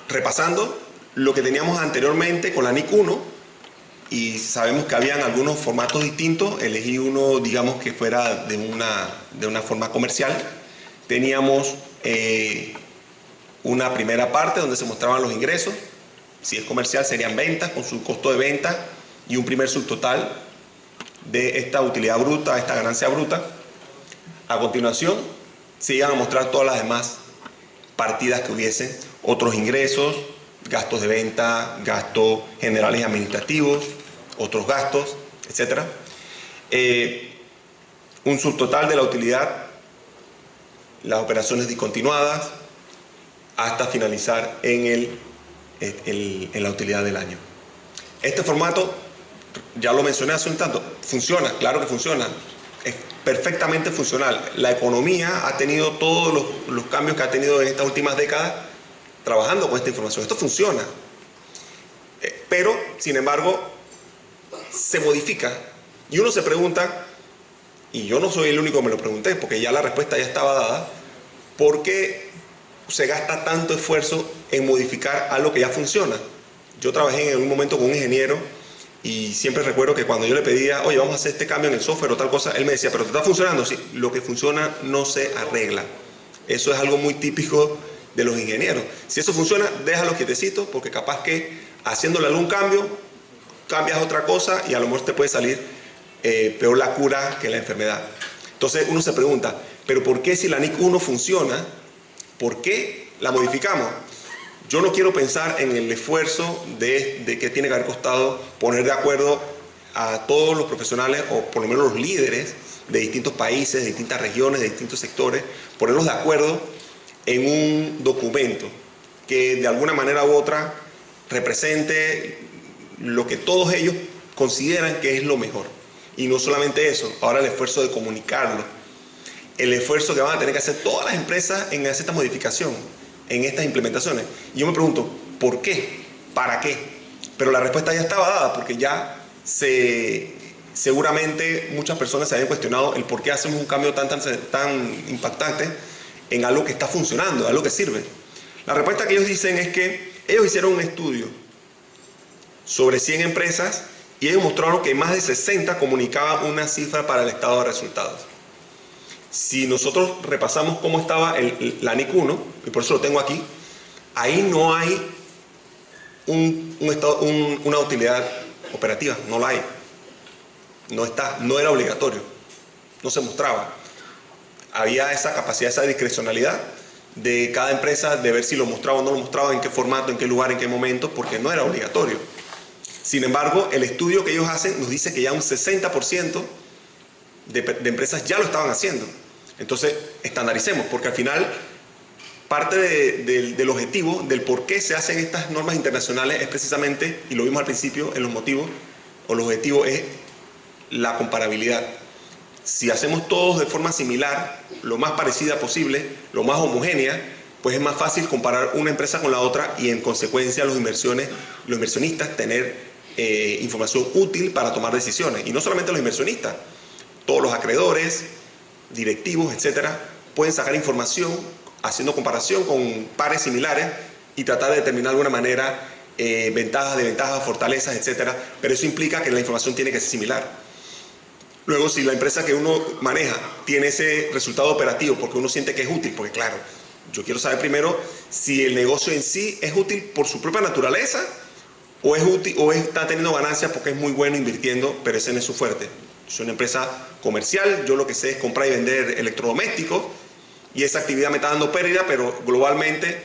Repasando lo que teníamos anteriormente con la NIC 1, y sabemos que habían algunos formatos distintos, elegí uno, digamos, que fuera de una forma comercial. Teníamos una primera parte donde se mostraban los ingresos, si es comercial serían ventas con su costo de venta y un primer subtotal de esta utilidad bruta, esta ganancia bruta. A continuación se iban a mostrar todas las demás partidas que hubiesen, otros ingresos, gastos de venta, gastos generales y administrativos, otros gastos, etc. Un subtotal de la utilidad, las operaciones discontinuadas, hasta finalizar en la utilidad del año. Este formato, ya lo mencioné hace un tanto, funciona, claro que funciona, es perfectamente funcional. La economía ha tenido todos los cambios que ha tenido en estas últimas décadas trabajando con esta información. Esto funciona, pero sin embargo se modifica y uno se pregunta, y yo no soy el único que me lo pregunté porque ya la respuesta ya estaba dada: ¿por qué se gasta tanto esfuerzo en modificar algo que ya funciona? Yo trabajé en un momento con un ingeniero y siempre recuerdo que cuando yo le pedía, oye, vamos a hacer este cambio en el software o tal cosa, él me decía, ¿pero te está funcionando? Sí, lo que funciona no se arregla. Eso es algo muy típico de los ingenieros. Si eso funciona, déjalo quietecito, porque capaz que haciéndole algún cambio, cambias otra cosa y a lo mejor te puede salir peor la cura que la enfermedad. Entonces uno se pregunta, ¿pero por qué si la NIC 1 funciona, por qué la modificamos? Yo no quiero pensar en el esfuerzo de que tiene que haber costado poner de acuerdo a todos los profesionales, o por lo menos los líderes de distintos países, de distintas regiones, de distintos sectores, ponerlos de acuerdo en un documento que de alguna manera u otra represente lo que todos ellos consideran que es lo mejor. Y no solamente eso, ahora el esfuerzo de comunicarlo, el esfuerzo que van a tener que hacer todas las empresas en hacer esta modificación, en estas implementaciones. Y yo me pregunto, ¿por qué? ¿Para qué? Pero la respuesta ya estaba dada, porque ya se seguramente muchas personas se habían cuestionado el por qué hacemos un cambio tan impactante en algo que está funcionando, algo que sirve. La respuesta que ellos dicen es que ellos hicieron un estudio sobre 100 empresas y ellos mostraron que más de 60 comunicaban una cifra para el estado de resultados. Si nosotros repasamos cómo estaba la NIC 1, y por eso lo tengo aquí, ahí no hay una utilidad operativa, no la hay. No está, no era obligatorio, no se mostraba. Había esa capacidad, esa discrecionalidad de cada empresa de ver si lo mostraba o no lo mostraba, en qué formato, en qué lugar, en qué momento, porque no era obligatorio. Sin embargo, el estudio que ellos hacen nos dice que ya un 60% de empresas ya lo estaban haciendo. Entonces, estandaricemos, porque al final parte del objetivo, del por qué se hacen estas normas internacionales es precisamente, y lo vimos al principio en los motivos, o el objetivo es la comparabilidad. Si hacemos todos de forma similar, lo más parecida posible, lo más homogénea, pues es más fácil comparar una empresa con la otra y en consecuencia los inversionistas tener información útil para tomar decisiones. Y no solamente los inversionistas, todos los acreedores, directivos, etcétera, pueden sacar información haciendo comparación con pares similares y tratar de determinar de alguna manera ventajas, desventajas, fortalezas, etcétera. Pero eso implica que la información tiene que ser similar. Luego, si la empresa que uno maneja tiene ese resultado operativo porque uno siente que es útil, porque claro, yo quiero saber primero si el negocio en sí es útil por su propia naturaleza o es útil o está teniendo ganancias porque es muy bueno invirtiendo, pero ese no es su fuerte. Soy una empresa comercial, yo lo que sé es comprar y vender electrodomésticos y esa actividad me está dando pérdida, pero globalmente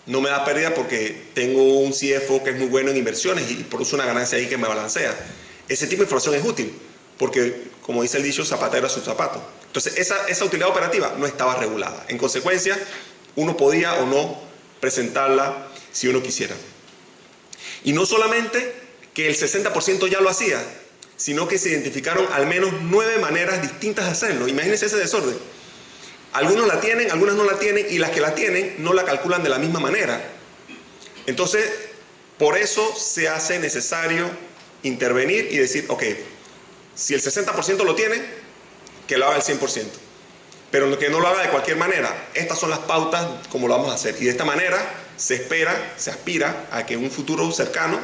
no me da pérdida porque tengo un CFO que es muy bueno en inversiones y produce una ganancia ahí que me balancea. Ese tipo de información es útil. Porque, como dice el dicho, zapatero a su zapato. Entonces, esa utilidad operativa no estaba regulada. En consecuencia, uno podía o no presentarla si uno quisiera. Y no solamente que el 60% ya lo hacía, sino que se identificaron al menos 9 maneras distintas de hacerlo. Imagínense ese desorden. Algunos la tienen, algunas no la tienen, y las que la tienen no la calculan de la misma manera. Entonces, por eso se hace necesario intervenir y decir, ok, si el 60% lo tiene, que lo haga el 100%. Pero que no lo haga de cualquier manera. Estas son las pautas como lo vamos a hacer. Y de esta manera se espera, se aspira a que en un futuro cercano,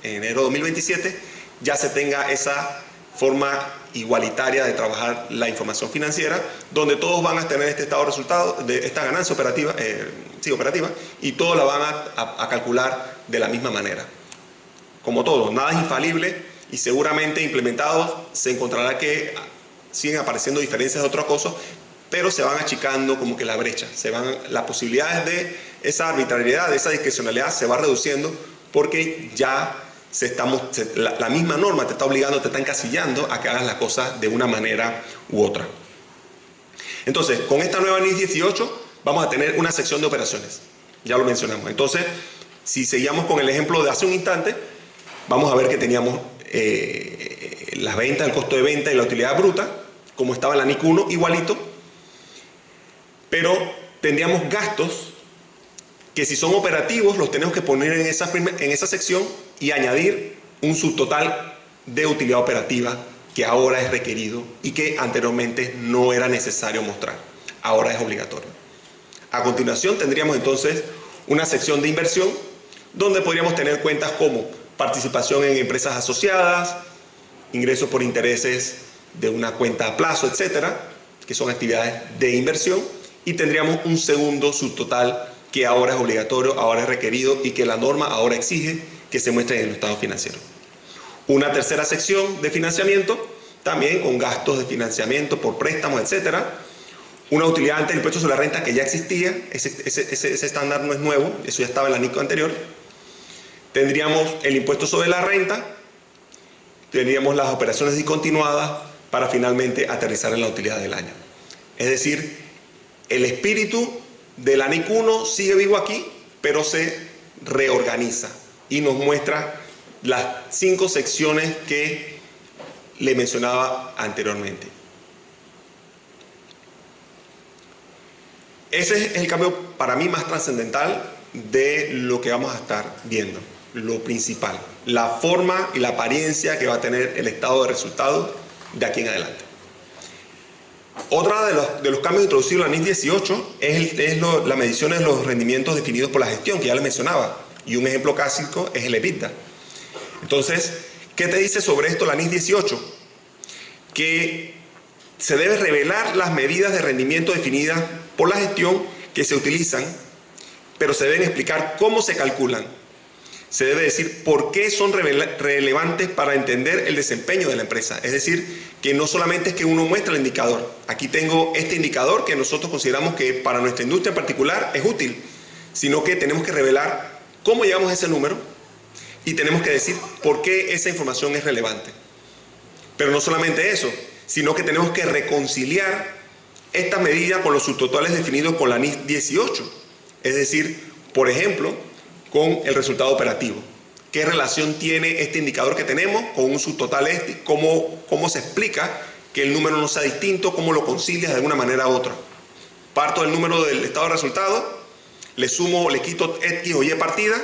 en enero de 2027, ya se tenga esa forma igualitaria de trabajar la información financiera, donde todos van a tener este estado de resultados, de esta ganancia operativa, y todos la van a calcular de la misma manera. Como todo, nada es infalible. Y seguramente implementados se encontrará que siguen apareciendo diferencias de otras cosas, pero se van achicando como que la brecha, las posibilidades de esa arbitrariedad, de esa discrecionalidad se va reduciendo porque ya la misma norma te está obligando, te está encasillando a que hagas las cosas de una manera u otra. Entonces, con esta nueva NIS 18 vamos a tener una sección de operaciones, ya lo mencionamos. Entonces, si seguíamos con el ejemplo de hace un instante, vamos a ver que teníamos las ventas, el costo de venta y la utilidad bruta, como estaba en la NIC 1, igualito, pero tendríamos gastos que si son operativos los tenemos que poner en esa sección y añadir un subtotal de utilidad operativa que ahora es requerido y que anteriormente no era necesario mostrar, ahora es obligatorio. A continuación tendríamos entonces una sección de inversión donde podríamos tener cuentas como participación en empresas asociadas, ingresos por intereses de una cuenta a plazo, etcétera, que son actividades de inversión, y tendríamos un segundo subtotal que ahora es obligatorio, ahora es requerido y que la norma ahora exige que se muestre en el estado financiero. Una tercera sección de financiamiento, también con gastos de financiamiento por préstamos, etcétera. Una utilidad ante el impuesto sobre la renta que ya existía, ese estándar no es nuevo, eso ya estaba en la NIC anterior. Tendríamos el impuesto sobre la renta, tendríamos las operaciones discontinuadas para finalmente aterrizar en la utilidad del año. Es decir, el espíritu de la NIC 1 sigue vivo aquí, pero se reorganiza y nos muestra las 5 secciones que le mencionaba anteriormente. Ese es el cambio para mí más trascendental de lo que vamos a estar viendo. lo principal, la forma y la apariencia que va a tener el estado de resultados de aquí en adelante. Otra de los cambios introducidos en la NIS 18 es la medición de los rendimientos definidos por la gestión, que ya les mencionaba, y un ejemplo clásico es el EBITDA. Entonces, ¿qué te dice sobre esto la NIS 18? Que se debe revelar las medidas de rendimiento definidas por la gestión que se utilizan, pero se deben explicar cómo se calculan. Se debe decir por qué son relevantes para entender el desempeño de la empresa. Es decir, que no solamente es que uno muestra el indicador. Aquí tengo este indicador que nosotros consideramos que para nuestra industria en particular es útil, sino que tenemos que revelar cómo llegamos a ese número y tenemos que decir por qué esa información es relevante. Pero no solamente eso, sino que tenemos que reconciliar esta medida con los subtotales definidos con la NIS 18. Es decir, por ejemplo, con el resultado operativo. ¿Qué relación tiene este indicador que tenemos con un subtotal este? ¿Cómo se explica que el número no sea distinto? ¿Cómo lo concilias de alguna manera u otra? Parto del número del estado de resultado, le sumo, le quito X o Y partida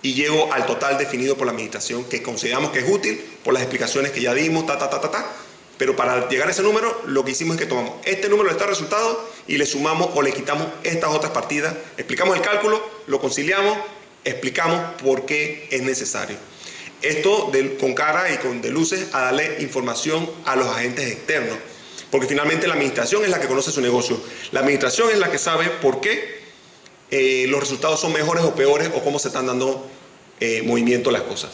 y llego al total definido por la administración, que consideramos que es útil por las explicaciones que ya dimos, Pero para llegar a ese número, lo que hicimos es que tomamos este número del estado de resultado y le sumamos o le quitamos estas otras partidas, explicamos el cálculo, lo conciliamos, explicamos por qué es necesario. Esto con cara y con de luces a darle información a los agentes externos, porque finalmente la administración es la que conoce su negocio. La administración es la que sabe por qué los resultados son mejores o peores o cómo se están dando movimiento las cosas.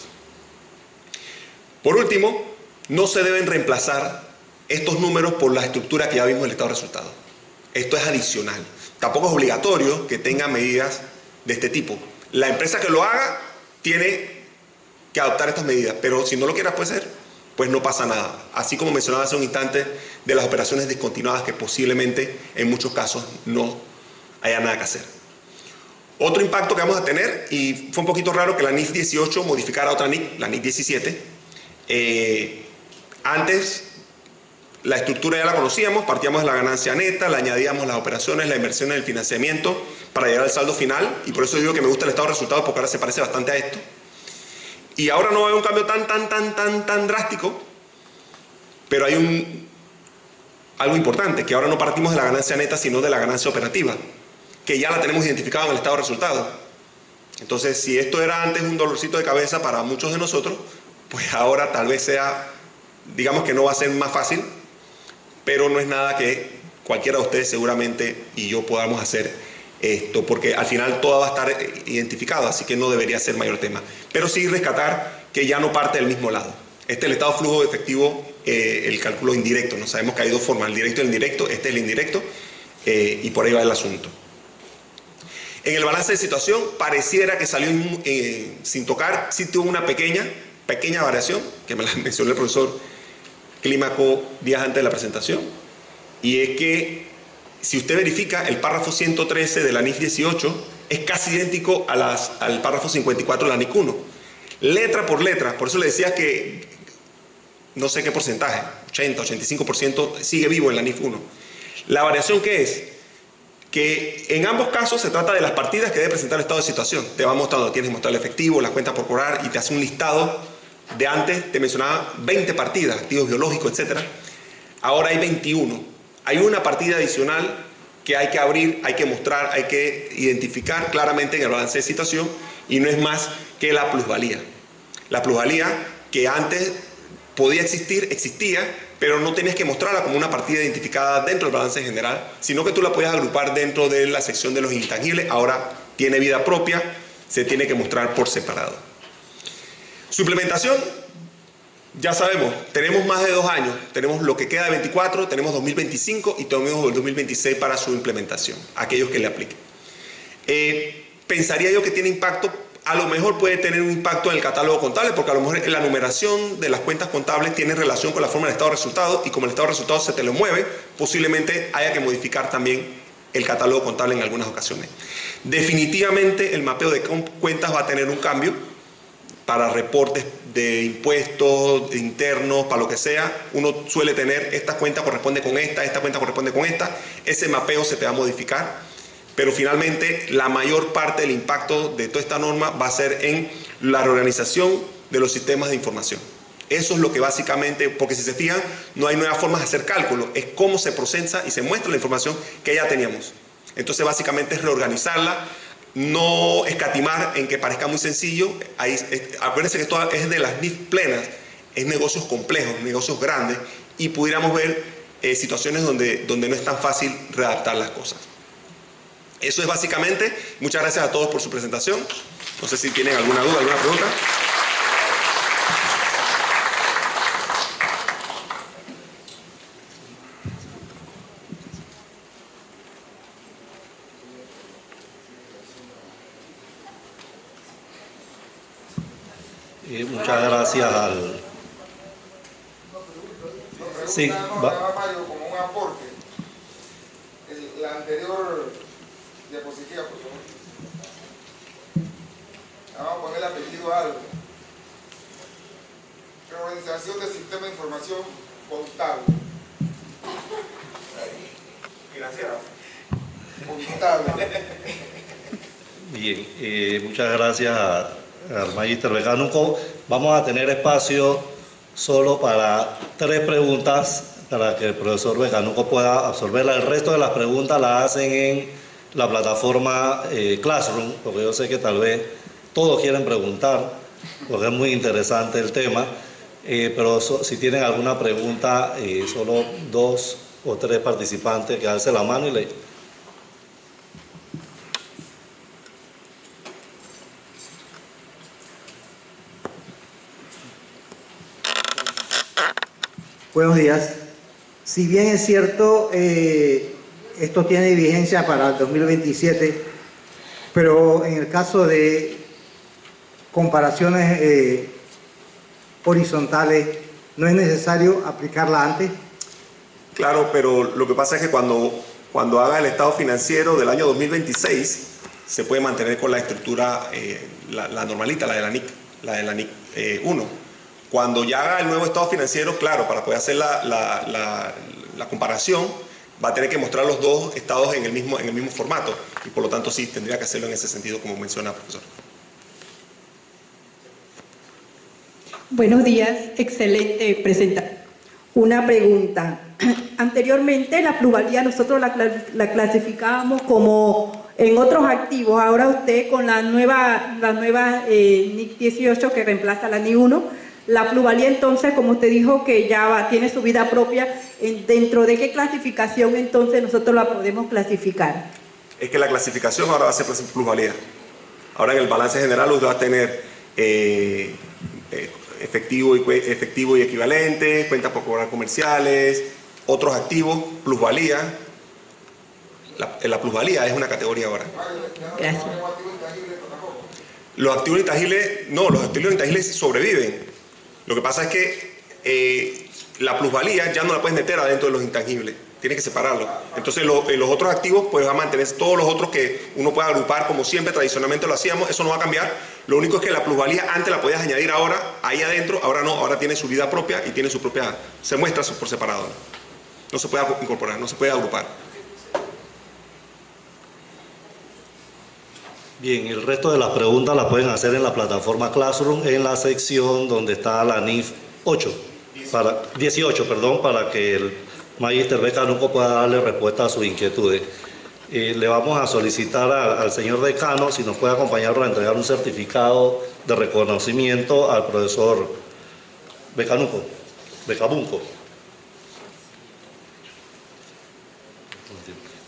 Por último, no se deben reemplazar estos números por la estructura que ya vimos del estado de resultados. Esto es adicional. Tampoco es obligatorio que tenga medidas de este tipo. La empresa que lo haga tiene que adoptar estas medidas, pero si no lo quiere hacer, pues no pasa nada. Así como mencionaba hace un instante de las operaciones discontinuadas que posiblemente en muchos casos no haya nada que hacer. Otro impacto que vamos a tener, y fue un poquito raro que la NIS 18 modificara otra NIS, la NIS 17. Antes la estructura ya la conocíamos, partíamos de la ganancia neta, le añadíamos las operaciones, la inversión en el financiamiento para llegar al saldo final, y por eso digo que me gusta el estado de resultados porque ahora se parece bastante a esto. Y ahora no va a haber un cambio tan drástico, pero hay algo importante, que ahora no partimos de la ganancia neta, sino de la ganancia operativa, que ya la tenemos identificada en el estado de resultados. Entonces, si esto era antes un dolorcito de cabeza para muchos de nosotros, pues ahora tal vez sea, digamos que no va a ser más fácil, pero no es nada que cualquiera de ustedes seguramente y yo podamos hacer esto, porque al final todo va a estar identificado, así que no debería ser mayor tema. Pero sí rescatar que ya no parte del mismo lado. Este es el estado flujo efectivo, el cálculo indirecto. No sabemos que hay dos formas, el directo y el indirecto. Este es el indirecto y por ahí va el asunto. En el balance de situación pareciera que salió sin tocar, sí tuvo una pequeña variación, que me la mencionó el profesor Clímaco días antes de la presentación, y es que si usted verifica el párrafo 113 de la NIS 18 es casi idéntico al párrafo 54 de la NIS 1, letra por letra. Por eso le decía que no sé qué porcentaje, 80, 85% sigue vivo en la NIS 1. La variación que es que en ambos casos se trata de las partidas que debe presentar el estado de situación. Te va mostrando, tienes que mostrar el efectivo, las cuentas por cobrar, y te hace un listado. De antes te mencionaba 20 partidas, activos biológicos, etc. Ahora hay 21. Hay una partida adicional que hay que abrir, hay que mostrar, hay que identificar claramente en el balance de situación, y no es más que la plusvalía. La plusvalía que antes podía existir, existía, pero no tenías que mostrarla como una partida identificada dentro del balance general, sino que tú la podías agrupar dentro de la sección de los intangibles. Ahora tiene vida propia, se tiene que mostrar por separado. Su implementación, ya sabemos, tenemos más de 2 años, tenemos lo que queda de 24, tenemos 2025 y tenemos el 2026 para su implementación, aquellos que le apliquen. Pensaría yo que tiene impacto, a lo mejor puede tener un impacto en el catálogo contable, porque a lo mejor la numeración de las cuentas contables tiene relación con la forma del estado de resultados, y como el estado de resultados se te lo mueve, posiblemente haya que modificar también el catálogo contable en algunas ocasiones. Definitivamente el mapeo de cuentas va a tener un cambio. Para reportes de impuestos internos, para lo que sea, uno suele tener esta cuenta corresponde con esta cuenta corresponde con esta. Ese mapeo se te va a modificar, pero finalmente la mayor parte del impacto de toda esta norma va a ser en la reorganización de los sistemas de información. Eso es lo que básicamente, porque si se fijan, no hay nuevas formas de hacer cálculo, es cómo se procesa y se muestra la información que ya teníamos. Entonces básicamente es reorganizarla, no escatimar en que parezca muy sencillo. Acuérdense que esto es de las NIF plenas, es negocios complejos, negocios grandes, y pudiéramos ver situaciones donde no es tan fácil redactar las cosas. Eso es básicamente. Muchas gracias a todos por su presentación. No sé si tienen alguna duda, alguna pregunta. Muchas gracias al... Sí, Mario, como un aporte. La anterior diapositiva, por favor. Vamos a poner el apellido algo. Reorganización del sistema de información contable. Gracias. Contable. Bien, muchas gracias al Magister Becanuco. Vamos a tener espacio solo para 3 preguntas para que el profesor Becanuco pueda absorberla. El resto de las preguntas las hacen en la plataforma Classroom, porque yo sé que tal vez todos quieren preguntar, porque es muy interesante el tema, pero si tienen alguna pregunta, solo 2 o 3 participantes que alcen la mano y le... Buenos días. Si bien es cierto, esto tiene vigencia para el 2027, pero en el caso de comparaciones horizontales, ¿no es necesario aplicarla antes? Claro, pero lo que pasa es que cuando haga el estado financiero del año 2026, se puede mantener con la estructura, la normalita, la de la NIC 1. Cuando ya haga el nuevo estado financiero, claro, para poder hacer la comparación, va a tener que mostrar los dos estados en el mismo formato. Y por lo tanto, sí, tendría que hacerlo en ese sentido, como menciona el profesor. Buenos días, excelente presentación. Una pregunta. Anteriormente la plusvalía nosotros la clasificábamos como en otros activos. Ahora usted con la nueva NIC 18 que reemplaza la NIC 1, la plusvalía entonces, como usted dijo, que ya tiene su vida propia, ¿dentro de qué clasificación entonces nosotros la podemos clasificar? Es que la clasificación ahora va a ser plusvalía. Ahora en el balance general usted va a tener efectivo y equivalente, cuentas por cobrar comerciales, otros activos, plusvalía. La plusvalía es una categoría ahora. Gracias. Los activos intangibles, no, los activos intangibles sobreviven. Lo que pasa es que la plusvalía ya no la puedes meter adentro de los intangibles, tienes que separarlo. Entonces los otros activos pues va a mantener todos los otros que uno puede agrupar como siempre tradicionalmente lo hacíamos, eso no va a cambiar. Lo único es que la plusvalía antes la podías añadir ahora, ahí adentro, ahora no, ahora tiene su vida propia y tiene su propia, se muestra por separado. No se puede incorporar, no se puede agrupar. Bien, el resto de las preguntas las pueden hacer en la plataforma Classroom, en la sección donde está la NIF 18, para que el Magister Becanuco pueda darle respuesta a sus inquietudes. Le vamos a solicitar al señor decano si nos puede acompañar para entregar un certificado de reconocimiento al profesor Becabunco.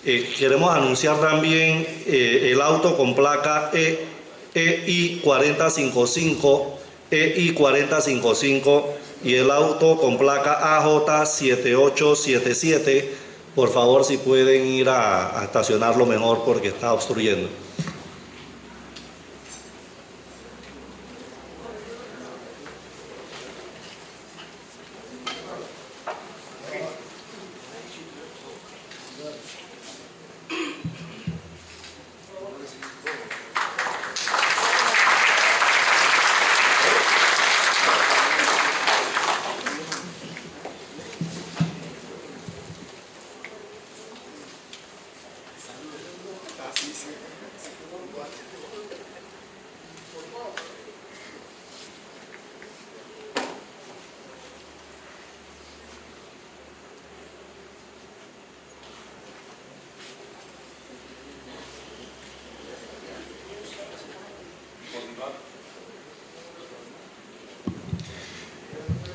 Queremos anunciar también el auto con placa EI 4055, EI 4055 y el auto con placa AJ 7877. Por favor, si pueden ir a estacionarlo mejor porque está obstruyendo.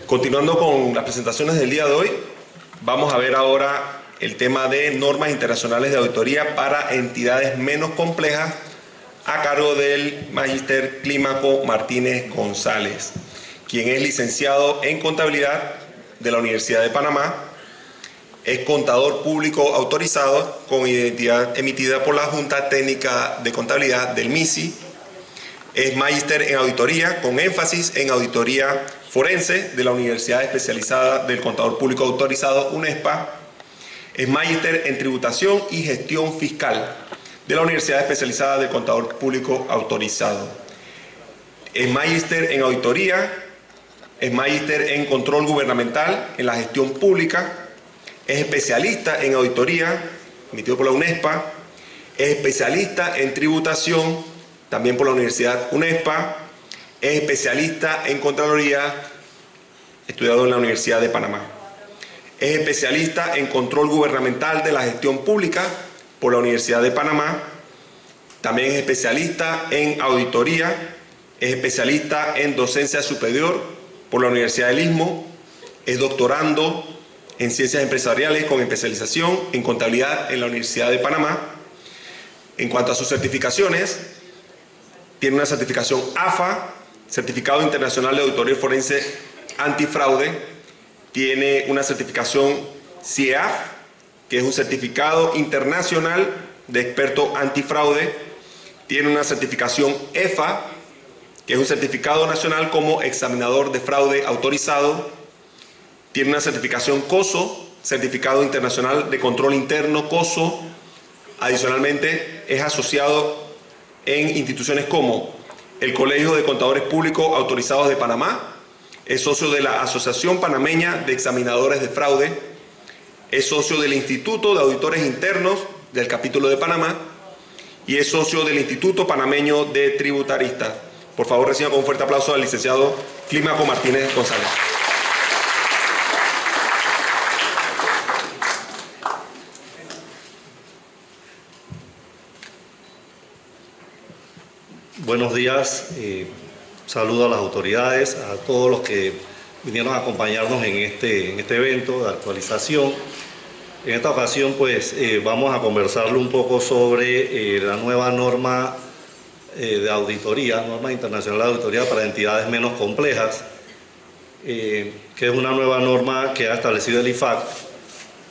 Continuando con las presentaciones del día de hoy, vamos a ver ahora el tema de normas internacionales de auditoría para entidades menos complejas a cargo del Magíster Clímaco Martínez González, quien es licenciado en Contabilidad de la Universidad de Panamá, es contador público autorizado con identidad emitida por la Junta Técnica de Contabilidad del MISI, es magíster en auditoría con énfasis en auditoría forense de la Universidad Especializada del Contador Público Autorizado UNESPA, es magíster en tributación y gestión fiscal de la Universidad Especializada del Contador Público Autorizado, es magíster en auditoría, es magíster en control gubernamental en la gestión pública, es especialista en auditoría, emitido por la UNESPA, es especialista en tributación, también por la Universidad UNESPA, es especialista en Contraloría, estudiado en la Universidad de Panamá. Es especialista en control gubernamental de la gestión pública por la Universidad de Panamá. También es especialista en auditoría, es especialista en docencia superior por la Universidad del Istmo, es doctorando en ciencias empresariales con especialización en contabilidad en la Universidad de Panamá. En cuanto a sus certificaciones, tiene una certificación AFA, Certificado Internacional de Auditoría Forense Antifraude, tiene una certificación CIEAF, que es un certificado internacional de experto antifraude, tiene una certificación EFA, que es un certificado nacional como examinador de fraude autorizado, tiene una certificación COSO, Certificado Internacional de Control Interno COSO, adicionalmente es asociado en instituciones como el Colegio de Contadores Públicos Autorizados de Panamá, es socio de la Asociación Panameña de Examinadores de Fraude, es socio del Instituto de Auditores Internos del Capítulo de Panamá y es socio del Instituto Panameño de Tributaristas. Por favor, reciban con un fuerte aplauso al licenciado Clímaco Martínez González. Buenos días, saludo a las autoridades, a todos los que vinieron a acompañarnos en este evento de actualización. En esta ocasión pues vamos a conversarle un poco sobre la nueva norma de auditoría, norma internacional de auditoría para entidades menos complejas, que es una nueva norma que ha establecido el IFAC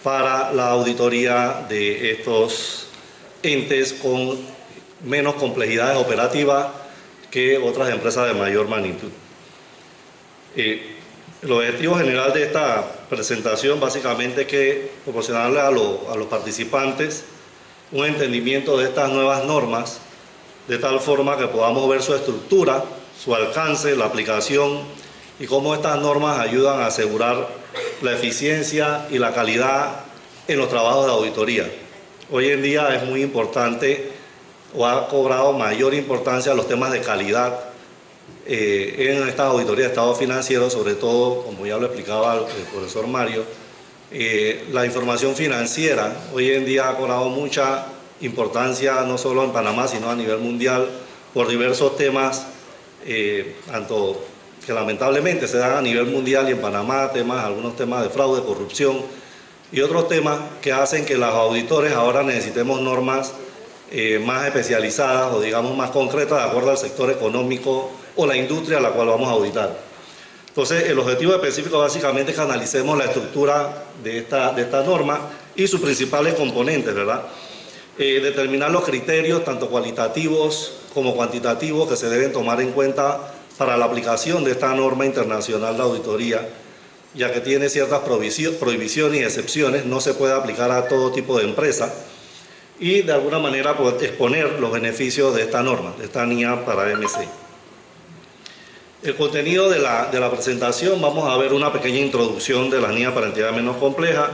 para la auditoría de estos entes con menos complejidades operativas que otras empresas de mayor magnitud. El objetivo general de esta presentación básicamente es que proporcionarle a los participantes un entendimiento de estas nuevas normas, de tal forma que podamos ver su estructura, su alcance, la aplicación y cómo estas normas ayudan a asegurar la eficiencia y la calidad en los trabajos de auditoría. Hoy en día es muy importante o ha cobrado mayor importancia los temas de calidad en estas auditorías de estado financiero, sobre todo, como ya lo explicaba el profesor Mario, la información financiera hoy en día ha cobrado mucha importancia no solo en Panamá, sino a nivel mundial, por diversos temas, tanto que lamentablemente se dan a nivel mundial y en Panamá, algunos temas de fraude, corrupción y otros temas que hacen que los auditores ahora necesitemos normas más especializadas o digamos más concretas de acuerdo al sector económico o la industria a la cual vamos a auditar. Entonces el objetivo específico básicamente es que analicemos la estructura de esta norma y sus principales componentes, ¿verdad? Determinar los criterios tanto cualitativos como cuantitativos que se deben tomar en cuenta para la aplicación de esta norma internacional de auditoría, ya que tiene ciertas prohibiciones y excepciones, no se puede aplicar a todo tipo de empresa, y de alguna manera poder exponer los beneficios de esta norma, de esta NIA para MC. El contenido de la presentación, vamos a ver una pequeña introducción de la NIA para entidades menos complejas,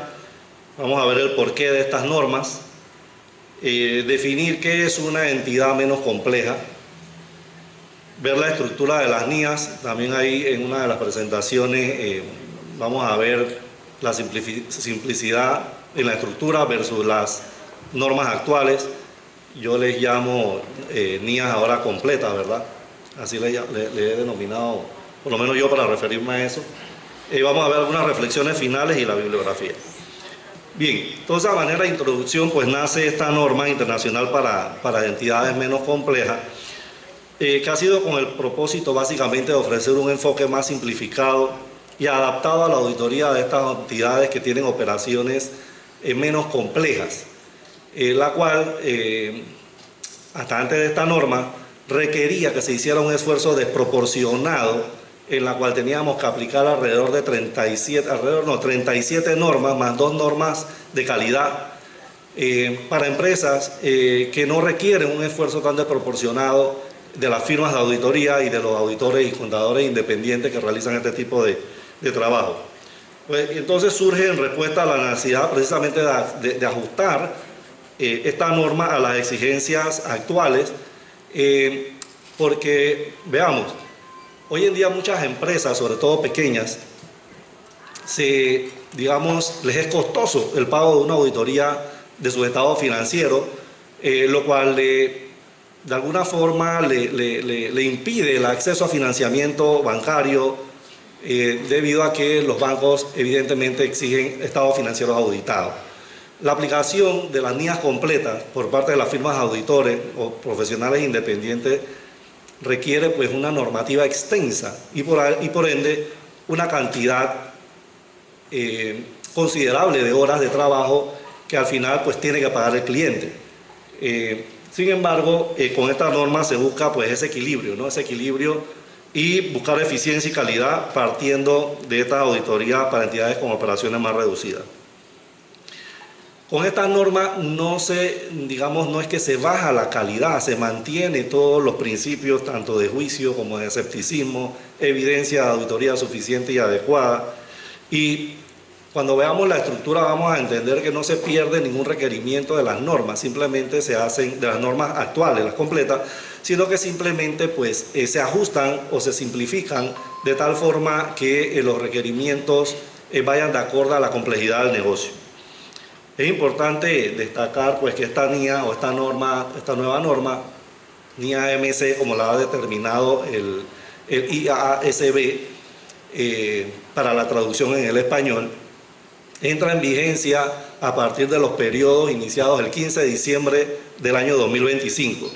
vamos a ver el porqué de estas normas, definir qué es una entidad menos compleja, ver la estructura de las NIAs, también ahí en una de las presentaciones vamos a ver la simplicidad en la estructura versus las normas actuales. Yo les llamo NIAs ahora completas, ¿verdad? Así le he denominado, por lo menos yo para referirme a eso. Vamos a ver algunas reflexiones finales y la bibliografía. Bien, entonces a manera de introducción pues nace esta norma internacional para entidades menos complejas, que ha sido con el propósito básicamente de ofrecer un enfoque más simplificado y adaptado a la auditoría de estas entidades que tienen operaciones menos complejas, la cual hasta antes de esta norma requería que se hiciera un esfuerzo desproporcionado en la cual teníamos que aplicar alrededor de 37 normas, más 2 normas de calidad, para empresas que no requieren un esfuerzo tan desproporcionado de las firmas de auditoría y de los auditores y contadores independientes que realizan este tipo de trabajo. Pues, entonces surge en respuesta a la necesidad precisamente de ajustar esta norma a las exigencias actuales, porque, veamos, hoy en día muchas empresas, sobre todo pequeñas, les es costoso el pago de una auditoría de su estado financiero, lo cual de alguna forma le impide el acceso a financiamiento bancario, debido a que los bancos evidentemente exigen estados financieros auditados. La aplicación de las NIAs completas por parte de las firmas auditores o profesionales independientes requiere pues una normativa extensa y por ende una cantidad considerable de horas de trabajo que al final pues tiene que pagar el cliente. Sin embargo, con esta norma se busca pues ese equilibrio, ¿no? Ese equilibrio y buscar eficiencia y calidad partiendo de esta auditoría para entidades con operaciones más reducidas. Con esta norma no es que se baja la calidad, se mantiene todos los principios tanto de juicio como de escepticismo, evidencia de auditoría suficiente y adecuada. Y cuando veamos la estructura vamos a entender que no se pierde ningún requerimiento de las normas, simplemente se hacen de las normas actuales, las completas, sino que simplemente pues se ajustan o se simplifican de tal forma que los requerimientos vayan de acuerdo a la complejidad del negocio. Es importante destacar pues que esta NIA o esta nueva norma, NIA MC, como la ha determinado el IASB para la traducción en el español, entra en vigencia a partir de los periodos iniciados el 15 de diciembre del año 2025,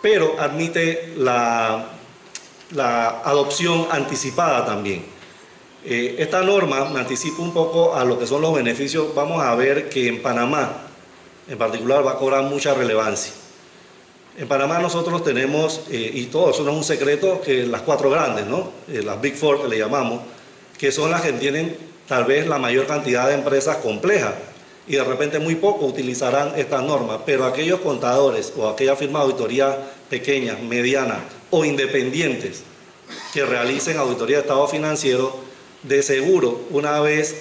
pero admite la adopción anticipada también. Esta norma me anticipa un poco a lo que son los beneficios. Vamos a ver que en Panamá, en particular, va a cobrar mucha relevancia. En Panamá nosotros tenemos, y todo eso no es un secreto, que las 4 grandes, ¿no? Las Big Four que le llamamos, que son las que tienen tal vez la mayor cantidad de empresas complejas y de repente muy poco utilizarán estas normas, pero aquellos contadores o aquellas firmas de auditoría pequeñas, medianas o independientes que realicen auditoría de estado financiero, de seguro, una vez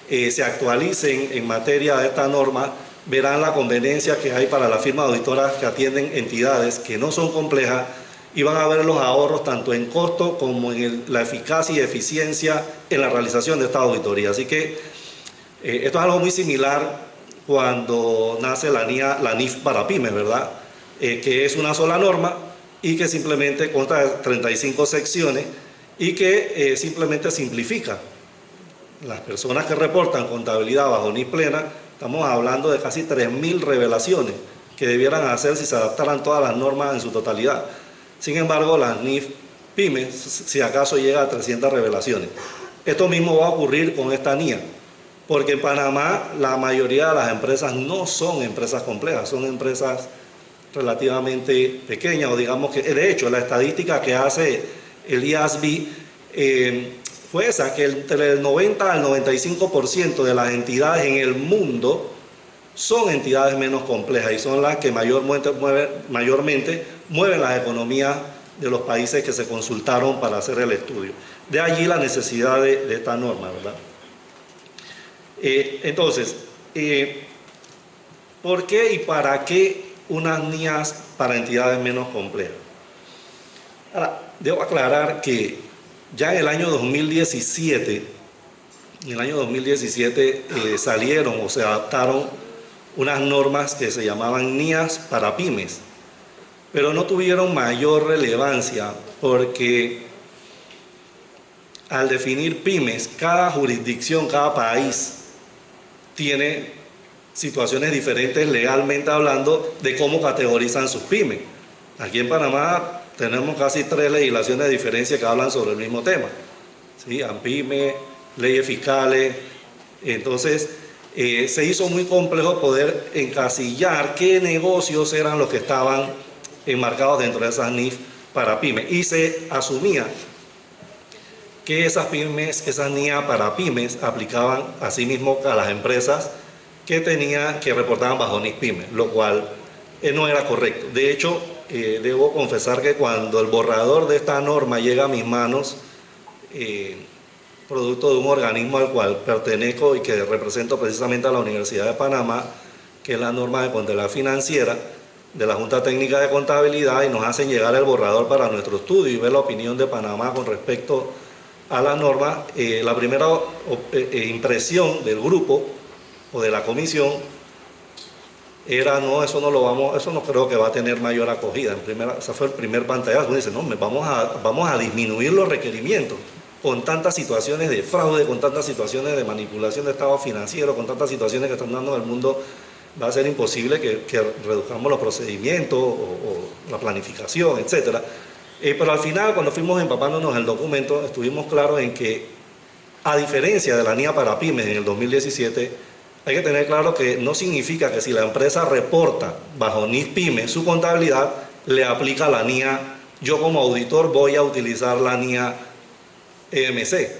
se actualicen en materia de esta norma, verán la conveniencia que hay para las firmas auditoras que atienden entidades que no son complejas y van a ver los ahorros tanto en costo como en la eficacia y eficiencia en la realización de esta auditoría. Así que esto es algo muy similar cuando nace la NIF para pymes, ¿verdad? Que es una sola norma y que simplemente consta de 35 secciones y que simplemente simplifica. Las personas que reportan contabilidad bajo NIF plena, estamos hablando de casi 3.000 revelaciones que debieran hacer si se adaptaran todas las normas en su totalidad. Sin embargo, las NIF pymes, si acaso llega a 300 revelaciones. Esto mismo va a ocurrir con esta NIA, porque en Panamá la mayoría de las empresas no son empresas complejas, son empresas relativamente pequeñas, o digamos que, de hecho, la estadística que hace el IASB fue esa, que entre el 90 al 95% de las entidades en el mundo son entidades menos complejas y son las que mayormente mueven las economías de los países que se consultaron para hacer el estudio. De allí la necesidad de esta norma, ¿verdad? Entonces, ¿por qué y para qué unas NIAs para entidades menos complejas? Ahora, debo aclarar que ya en el año 2017, salieron o se adaptaron unas normas que se llamaban NIAs para pymes, pero no tuvieron mayor relevancia porque al definir pymes, cada jurisdicción, cada país tiene situaciones diferentes legalmente hablando de cómo categorizan sus pymes. Aquí en Panamá tenemos casi 3 legislaciones de diferencia que hablan sobre el mismo tema, ¿sí? ANPYME, leyes fiscales. Entonces se hizo muy complejo poder encasillar qué negocios eran los que estaban enmarcados dentro de esas NIF para pymes, y se asumía que esas pymes, esas NIA para pymes aplicaban asimismo a las empresas que reportaban bajo NIF pymes, lo cual no era correcto. De hecho, debo confesar que cuando el borrador de esta norma llega a mis manos, producto de un organismo al cual pertenezco y que represento precisamente a la Universidad de Panamá, que es la norma de contabilidad financiera de la Junta Técnica de Contabilidad, y nos hacen llegar el borrador para nuestro estudio y ver la opinión de Panamá con respecto a la norma. La primera impresión del grupo o de la comisión era: no, eso no creo que va a tener mayor acogida. Ese fue el primer pantallazo. Dice: no, vamos a disminuir los requerimientos con tantas situaciones de fraude, con tantas situaciones de manipulación de estado financiero, con tantas situaciones que están dando en el mundo. Va a ser imposible que reduzcamos los procedimientos o la planificación, etc. Pero al final, cuando fuimos empapándonos el documento, estuvimos claros en que, a diferencia de la NIA para pymes en el 2017, hay que tener claro que no significa que si la empresa reporta bajo NIF pyme su contabilidad, le aplica la NIA. Yo como auditor voy a utilizar la NIA EMC,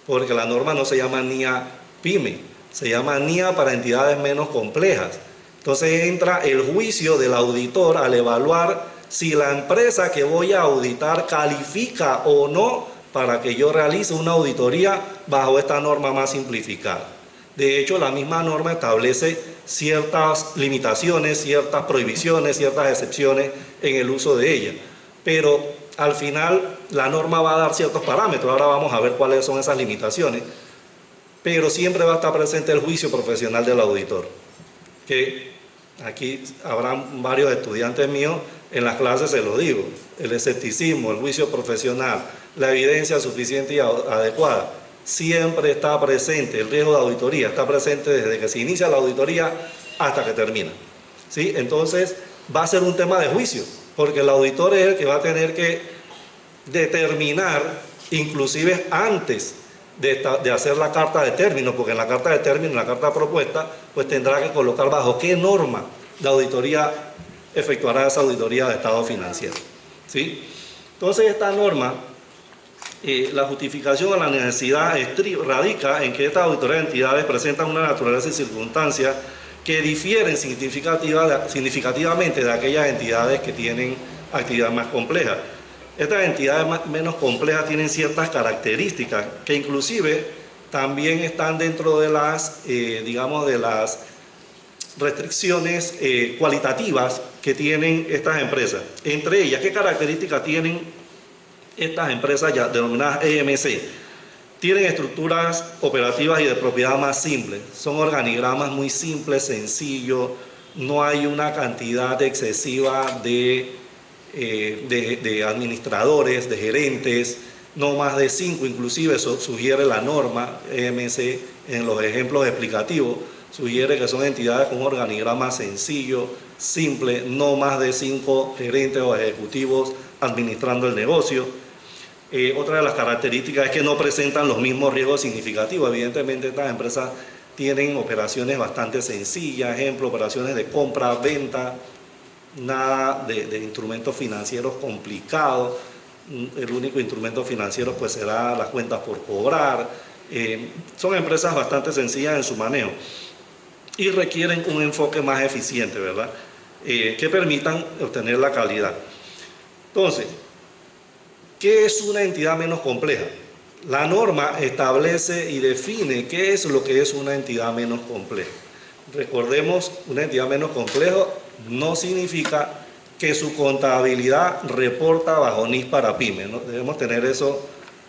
porque la norma no se llama NIA pyme, se llama NIA para entidades menos complejas. Entonces entra el juicio del auditor al evaluar si la empresa que voy a auditar califica o no para que yo realice una auditoría bajo esta norma más simplificada. De hecho, la misma norma establece ciertas limitaciones, ciertas prohibiciones, ciertas excepciones en el uso de ella. Pero al final la norma va a dar ciertos parámetros. Ahora vamos a ver cuáles son esas limitaciones. Pero siempre va a estar presente el juicio profesional del auditor, que aquí habrán varios estudiantes míos, en las clases se lo digo: el escepticismo, el juicio profesional, la evidencia suficiente y adecuada, siempre está presente. El riesgo de auditoría está presente desde que se inicia la auditoría hasta que termina, ¿sí? Entonces va a ser un tema de juicio, porque el auditor es el que va a tener que determinar, inclusive antes de hacer la carta de término, porque en la carta de término, en la carta propuesta, pues tendrá que colocar bajo qué norma de auditoría efectuará esa auditoría de estado financiero, ¿sí? Entonces esta norma, la justificación a la necesidad radica en que estas auditorías de entidades presentan una naturaleza y circunstancias que difieren significativamente de aquellas entidades que tienen actividad más compleja. Estas entidades menos complejas tienen ciertas características que inclusive también están dentro de las, digamos, de las restricciones cualitativas que tienen estas empresas. Entre ellas, ¿qué características tienen estas empresas ya denominadas EMC? Tienen estructuras operativas y de propiedad más simples. Son organigramas muy simples, sencillos. No hay una cantidad excesiva de administradores, de gerentes, no más de 5, inclusive eso sugiere la norma EMC en los ejemplos explicativos, sugiere que son entidades con un organigrama sencillo, simple, no más de 5 gerentes o ejecutivos administrando el negocio. Otra de las características es que no presentan los mismos riesgos significativos. Evidentemente estas empresas tienen operaciones bastante sencillas, ejemplo, operaciones de compra, venta, nada de instrumentos financieros complicados. El único instrumento financiero pues será las cuentas por cobrar. Son empresas bastante sencillas en su manejo y requieren un enfoque más eficiente, ¿verdad? Que permitan obtener la calidad. Entonces, ¿qué es una entidad menos compleja? La norma establece y define qué es lo que es una entidad menos compleja. Recordemos, una entidad menos compleja no significa que su contabilidad reporta bajo NIF para pyme, ¿no? Debemos tener eso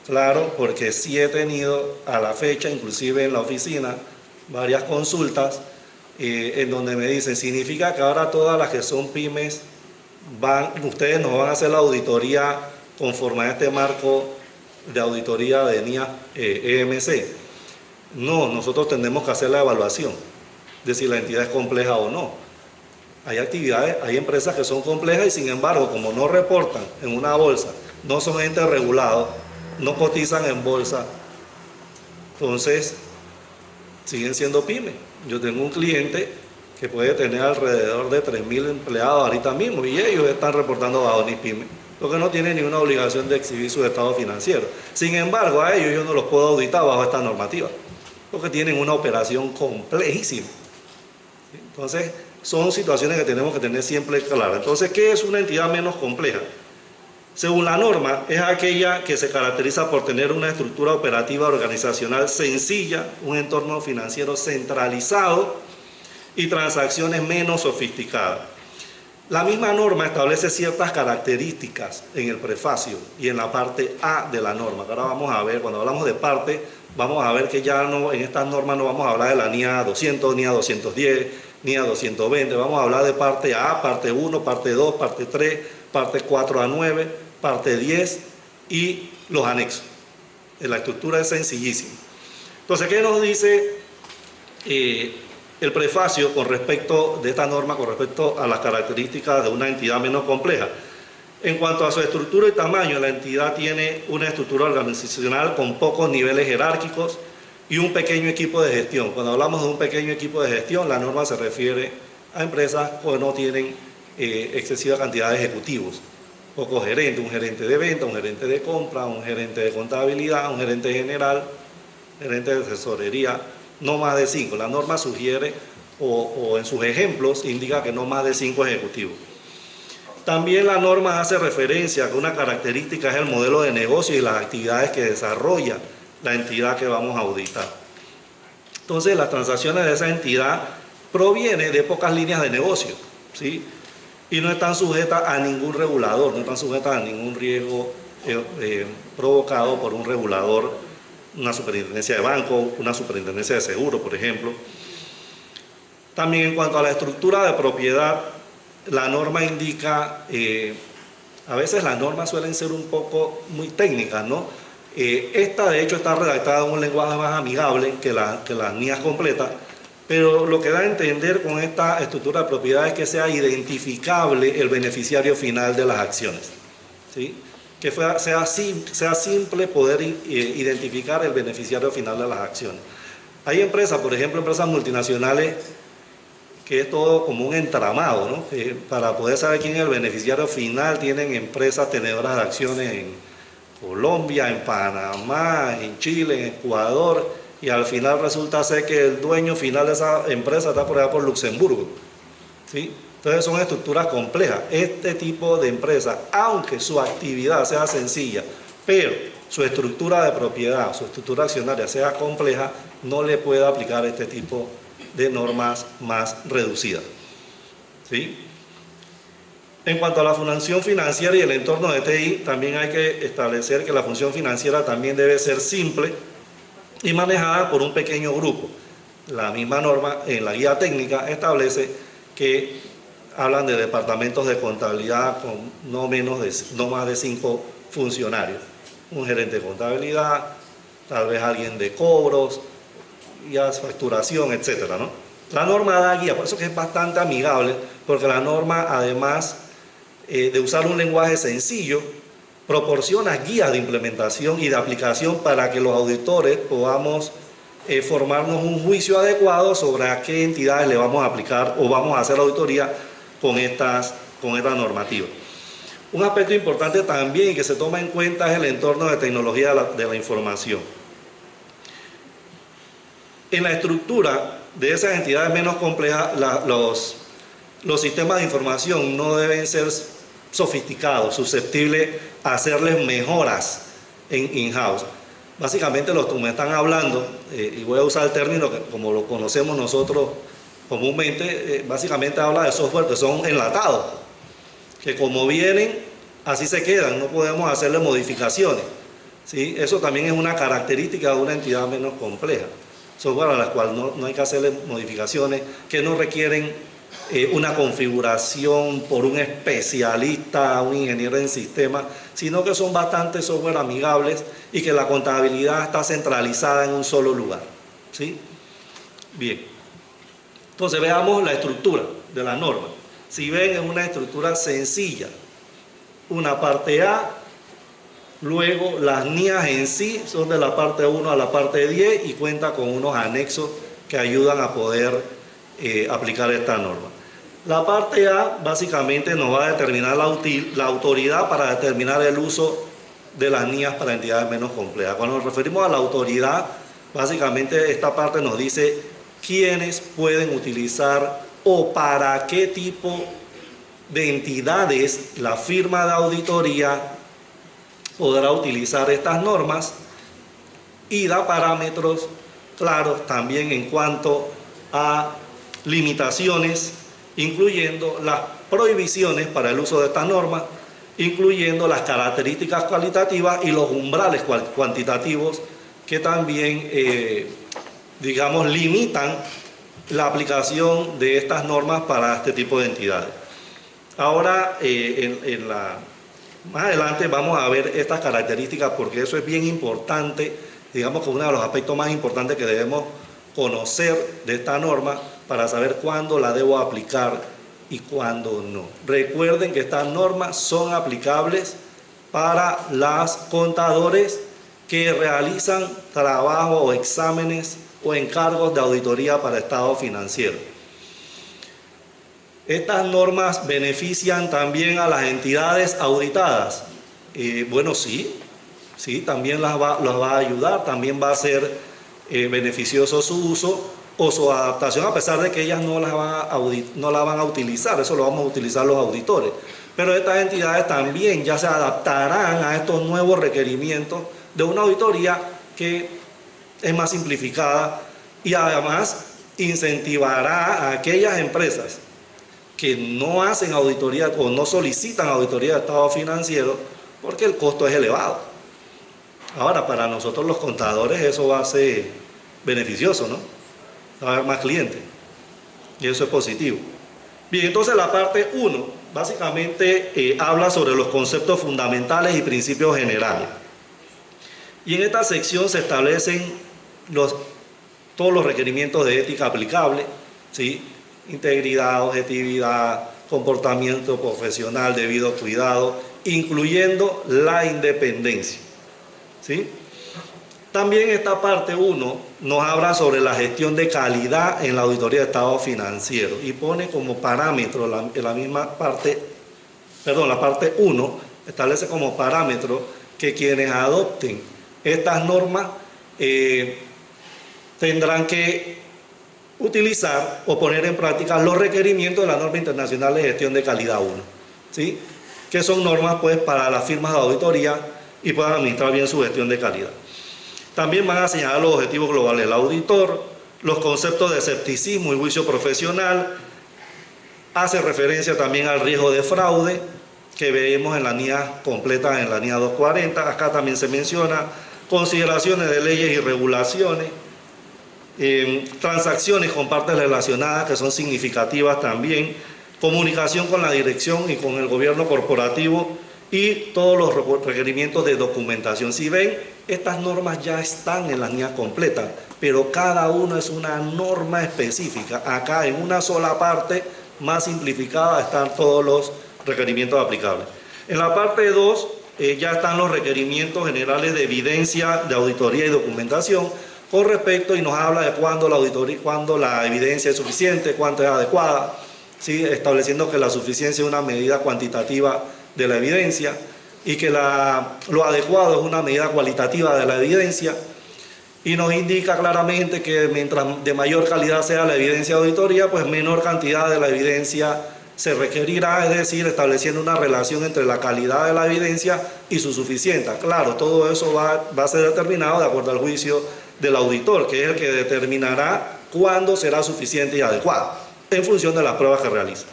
claro, porque sí he tenido a la fecha, inclusive en la oficina, varias consultas en donde me dicen: significa que ahora todas las que son pymes ustedes nos van a hacer la auditoría conforme a este marco de auditoría de NIA EMC. No, nosotros tenemos que hacer la evaluación de si la entidad es compleja o no. Hay actividades, hay empresas que son complejas y sin embargo, como no reportan en una bolsa, no son entes regulados, no cotizan en bolsa, entonces siguen siendo pymes. Yo tengo un cliente que puede tener alrededor de 3.000 empleados ahorita mismo y ellos están reportando bajo NIPYME, lo que no tiene ninguna obligación de exhibir su estado financiero. Sin embargo, a ellos yo no los puedo auditar bajo esta normativa, porque tienen una operación complejísima. Entonces, son situaciones que tenemos que tener siempre claras. Entonces, ¿qué es una entidad menos compleja? Según la norma, es aquella que se caracteriza por tener una estructura operativa organizacional sencilla, un entorno financiero centralizado y transacciones menos sofisticadas. La misma norma establece ciertas características en el prefacio y en la parte A de la norma. Ahora vamos a ver, cuando hablamos de parte, vamos a ver que ya no, en estas normas no vamos a hablar de la NIA 200, NIA 210, NIA 220, vamos a hablar de parte A, parte 1, parte 2, parte 3, parte 4 a 9, parte 10 y los anexos. La estructura es sencillísima. Entonces, ¿qué nos dice el prefacio con respecto de esta norma, con respecto a las características de una entidad menos compleja? En cuanto a su estructura y tamaño, la entidad tiene una estructura organizacional con pocos niveles jerárquicos y un pequeño equipo de gestión. Cuando hablamos de un pequeño equipo de gestión, la norma se refiere a empresas que no tienen excesiva cantidad de ejecutivos. Pocos gerentes, un gerente de venta, un gerente de compra, un gerente de contabilidad, un gerente general, gerente de tesorería, no más de 5. La norma sugiere, o en sus ejemplos, indica que no más de 5 ejecutivos. También la norma hace referencia a que una característica es el modelo de negocio y las actividades que desarrolla la entidad que vamos a auditar. Entonces, las transacciones de esa entidad provienen de pocas líneas de negocio, ¿sí? Y no están sujetas a ningún regulador, no están sujetas a ningún riesgo provocado por un regulador, una superintendencia de banco, una superintendencia de seguro, por ejemplo. También en cuanto a la estructura de propiedad, la norma indica, a veces las normas suelen ser un poco muy técnicas, ¿no? Esta de hecho está redactada en un lenguaje más amigable que las NIAs completas, pero lo que da a entender con esta estructura de propiedad es que sea identificable el beneficiario final de las acciones, ¿sí? Que sea simple poder identificar el beneficiario final de las acciones. Hay empresas, por ejemplo, empresas multinacionales, que es todo como un entramado, ¿no? Que para poder saber quién es el beneficiario final, tienen empresas tenedoras de acciones en Colombia, en Panamá, en Chile, en Ecuador, y al final resulta ser que el dueño final de esa empresa está por allá por Luxemburgo, ¿sí? Entonces son estructuras complejas. Este tipo de empresas, aunque su actividad sea sencilla, pero su estructura de propiedad, su estructura accionaria sea compleja, no le puede aplicar este tipo de normas más reducidas, ¿sí? En cuanto a la función financiera y el entorno de TI, también hay que establecer que la función financiera también debe ser simple y manejada por un pequeño grupo. La misma norma en la guía técnica establece que hablan de departamentos de contabilidad con no más de 5 funcionarios. Un gerente de contabilidad, tal vez alguien de cobros, ya facturación, etcétera, ¿no? La norma da guía, por eso que es bastante amigable, porque la norma, además de usar un lenguaje sencillo, proporciona guías de implementación y de aplicación para que los auditores podamos formarnos un juicio adecuado sobre a qué entidades le vamos a aplicar o vamos a hacer auditoría con esta normativa. Un aspecto importante también que se toma en cuenta es el entorno de tecnología de la información. En la estructura de esas entidades menos complejas, los sistemas de información no deben ser sofisticados, susceptibles a hacerles mejoras en in-house. Básicamente lo que me están hablando, y voy a usar el término que, como lo conocemos nosotros comúnmente, básicamente habla de software que son enlatados, que como vienen, así se quedan, no podemos hacerle modificaciones, ¿sí? Eso también es una característica de una entidad menos compleja. Software a la cual no hay que hacerle modificaciones, que no requieren una configuración por un especialista, un ingeniero en sistemas, sino que son bastante software amigables y que la contabilidad está centralizada en un solo lugar, ¿sí? Bien, entonces veamos la estructura de la norma. Si ven, es una estructura sencilla, una parte A, luego las NIAs en sí son de la parte 1 a la parte 10 y cuenta con unos anexos que ayudan a poder aplicar esta norma. La parte A básicamente nos va a determinar la autoridad para determinar el uso de las NIAs para entidades menos complejas. Cuando nos referimos a la autoridad, básicamente esta parte nos dice quiénes pueden utilizar o para qué tipo de entidades la firma de auditoría podrá utilizar estas normas y da parámetros claros también en cuanto a limitaciones, incluyendo las prohibiciones para el uso de estas normas, incluyendo las características cualitativas y los umbrales cuantitativos que también, digamos, limitan la aplicación de estas normas para este tipo de entidades. Ahora, más adelante vamos a ver estas características porque eso es bien importante, digamos que uno de los aspectos más importantes que debemos conocer de esta norma para saber cuándo la debo aplicar y cuándo no. Recuerden que estas normas son aplicables para los contadores que realizan trabajo o exámenes o encargos de auditoría para estado financiero. Estas normas benefician también a las entidades auditadas. Bueno, sí, también las va a ayudar, también va a ser beneficioso su uso o su adaptación, a pesar de que ellas no la van a utilizar, eso lo vamos a utilizar los auditores. Pero estas entidades también ya se adaptarán a estos nuevos requerimientos de una auditoría que es más simplificada y además incentivará a aquellas empresas que no hacen auditoría o no solicitan auditoría de estado financiero porque el costo es elevado. Ahora, para nosotros los contadores eso va a ser beneficioso, ¿no? Va a haber más clientes y eso es positivo. Bien, entonces la parte 1 básicamente habla sobre los conceptos fundamentales y principios generales. Y en esta sección se establecen todos los requerimientos de ética aplicables, ¿sí? Integridad, objetividad, comportamiento profesional, debido cuidado, incluyendo la independencia, ¿sí? También esta parte 1 nos habla sobre la gestión de calidad en la auditoría de estado financiero y pone como parámetro en la misma parte, la parte 1 establece como parámetro que quienes adopten estas normas tendrán que utilizar o poner en práctica los requerimientos de la norma internacional de gestión de calidad 1, ¿sí? Que son normas pues para las firmas de auditoría y puedan administrar bien su gestión de calidad. También van a señalar los objetivos globales del auditor, los conceptos de escepticismo y juicio profesional, hace referencia también al riesgo de fraude que vemos en la NIA completa, en la NIA 240, acá también se menciona consideraciones de leyes y regulaciones, transacciones con partes relacionadas que son significativas también, comunicación con la dirección y con el gobierno corporativo y todos los requerimientos de documentación. Si ven, estas normas ya están en las NIA completas, pero cada uno es una norma específica. Acá en una sola parte, más simplificada, están todos los requerimientos aplicables. En la parte 2 ya están los requerimientos generales de evidencia, de auditoría y documentación con respecto y nos habla de cuándo la auditoría, cuándo la evidencia es suficiente, cuánto es adecuada, ¿sí? Estableciendo que la suficiencia es una medida cuantitativa de la evidencia y que lo adecuado es una medida cualitativa de la evidencia y nos indica claramente que mientras de mayor calidad sea la evidencia de auditoría, pues menor cantidad de la evidencia se requerirá, es decir, estableciendo una relación entre la calidad de la evidencia y su suficiencia. Claro, todo eso va a ser determinado de acuerdo al juicio del auditor, que es el que determinará cuándo será suficiente y adecuado, en función de las pruebas que realiza.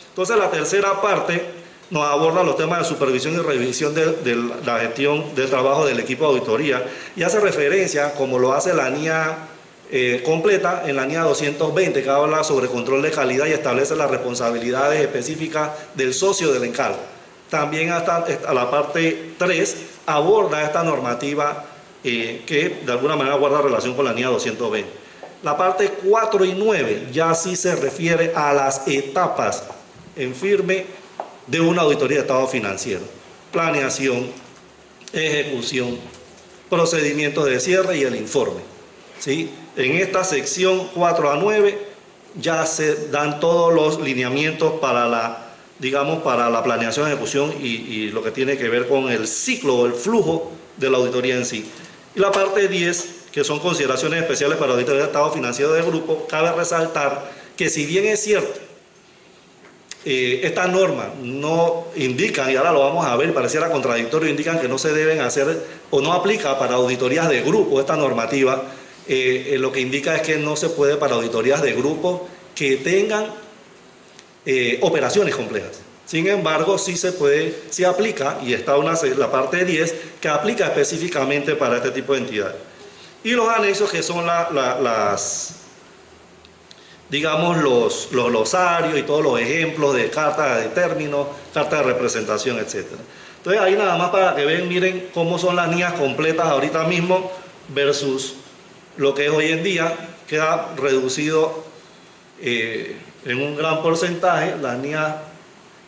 Entonces, la tercera parte nos aborda los temas de supervisión y revisión de la gestión del trabajo del equipo de auditoría y hace referencia, como lo hace la NIA completa en la NIA 220, que habla sobre control de calidad y establece las responsabilidades específicas del socio del encargo. También hasta a la parte 3 aborda esta normativa que de alguna manera guarda relación con la NIA 220. La parte 4 y 9 ya sí se refiere a las etapas en firme de una auditoría de estado financiero: planeación, ejecución, procedimientos de cierre y el informe, ¿sí? En esta sección 4 a 9 ya se dan todos los lineamientos para la, digamos, para la planeación, ejecución y lo que tiene que ver con el ciclo o el flujo de la auditoría en sí. Y la parte 10, que son consideraciones especiales para la auditoría de estado financiero del grupo, cabe resaltar que si bien es cierto, estas normas no indican, y ahora lo vamos a ver, pareciera contradictorio, indican que no se deben hacer o no aplica para auditorías de grupo esta normativa. Lo que indica es que no se puede para auditorías de grupo que tengan operaciones complejas. Sin embargo, sí se puede, sí aplica, y está la parte 10 que aplica específicamente para este tipo de entidades. Y los anexos, que son digamos, los glosarios y todos los ejemplos de cartas de términos, cartas de representación, etc. Entonces ahí nada más para que vean, miren cómo son las NIAs completas ahorita mismo versus lo que es hoy en día. Queda reducido en un gran porcentaje. La NIA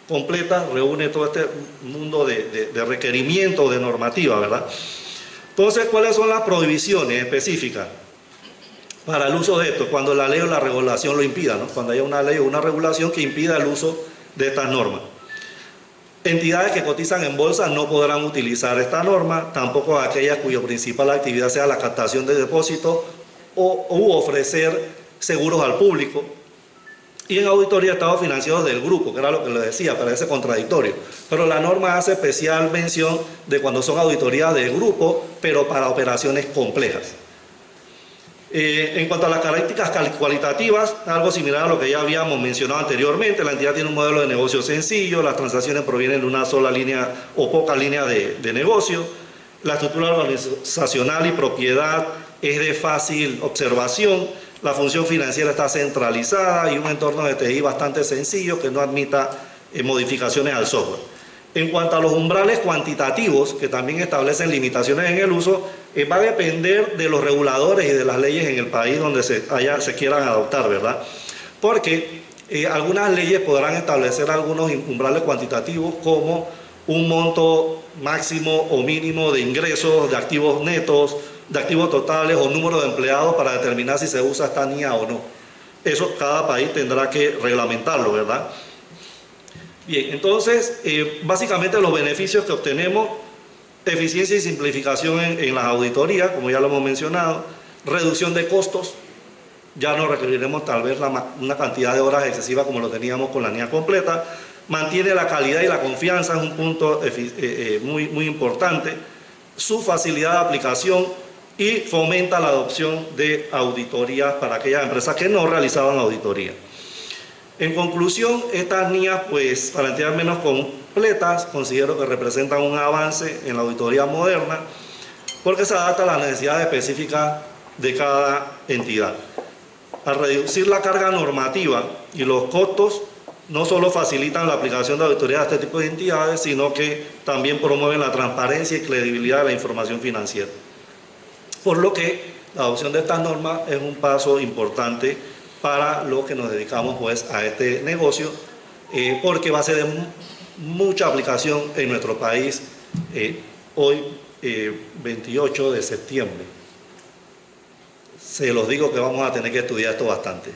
completa reúne todo este mundo de requerimientos, de normativa, ¿verdad? Entonces, ¿cuáles son las prohibiciones específicas para el uso de esto? Cuando la ley o la regulación lo impida, ¿no? Cuando haya una ley o una regulación que impida el uso de estas normas. Entidades que cotizan en bolsa no podrán utilizar esta norma, tampoco aquellas cuya principal actividad sea la captación de depósitos u ofrecer seguros al público. Y en auditoría de estados financieros del grupo, que era lo que les decía, parece contradictorio. Pero la norma hace especial mención de cuando son auditorías de grupo, pero para operaciones complejas. En cuanto a las características cualitativas, algo similar a lo que ya habíamos mencionado anteriormente. La entidad tiene un modelo de negocio sencillo, las transacciones provienen de una sola línea o pocas líneas de negocio, la estructura organizacional y propiedad es de fácil observación, la función financiera está centralizada y un entorno de TI bastante sencillo que no admita modificaciones al software. En cuanto a los umbrales cuantitativos, que también establecen limitaciones en el uso, va a depender de los reguladores y de las leyes en el país donde se quieran adoptar, ¿verdad? Porque algunas leyes podrán establecer algunos umbrales cuantitativos, como un monto máximo o mínimo de ingresos, de activos netos, de activos totales o número de empleados para determinar si se usa esta NIA o no. Eso cada país tendrá que reglamentarlo, ¿verdad? Bien, entonces, básicamente los beneficios que obtenemos: eficiencia y simplificación en las auditorías, como ya lo hemos mencionado, reducción de costos, ya no requeriremos tal vez una cantidad de horas excesiva como lo teníamos con la NIA completa, mantiene la calidad y la confianza, es un punto muy importante, su facilidad de aplicación y fomenta la adopción de auditorías para aquellas empresas que no realizaban auditoría. En conclusión, estas NIAs, pues, para entidades menos completas, considero que representan un avance en la auditoría moderna, porque se adapta a las necesidades específicas de cada entidad. Al reducir la carga normativa y los costos, no solo facilitan la aplicación de auditoría de este tipo de entidades, sino que también promueven la transparencia y credibilidad de la información financiera. Por lo que la adopción de estas normas es un paso importante para los que nos dedicamos, pues, a este negocio, porque va a ser de mucha aplicación en nuestro país hoy, 28 de septiembre. Se los digo que vamos a tener que estudiar esto bastante.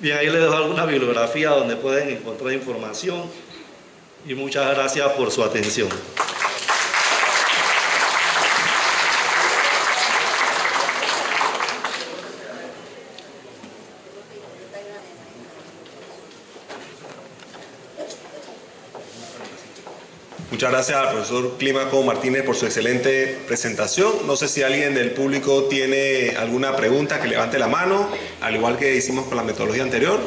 Bien, ahí les dejo alguna bibliografía donde pueden encontrar información y muchas gracias por su atención. Muchas gracias al profesor Clímaco Martínez por su excelente presentación. No sé si alguien del público tiene alguna pregunta, que levante la mano, al igual que hicimos con la metodología anterior.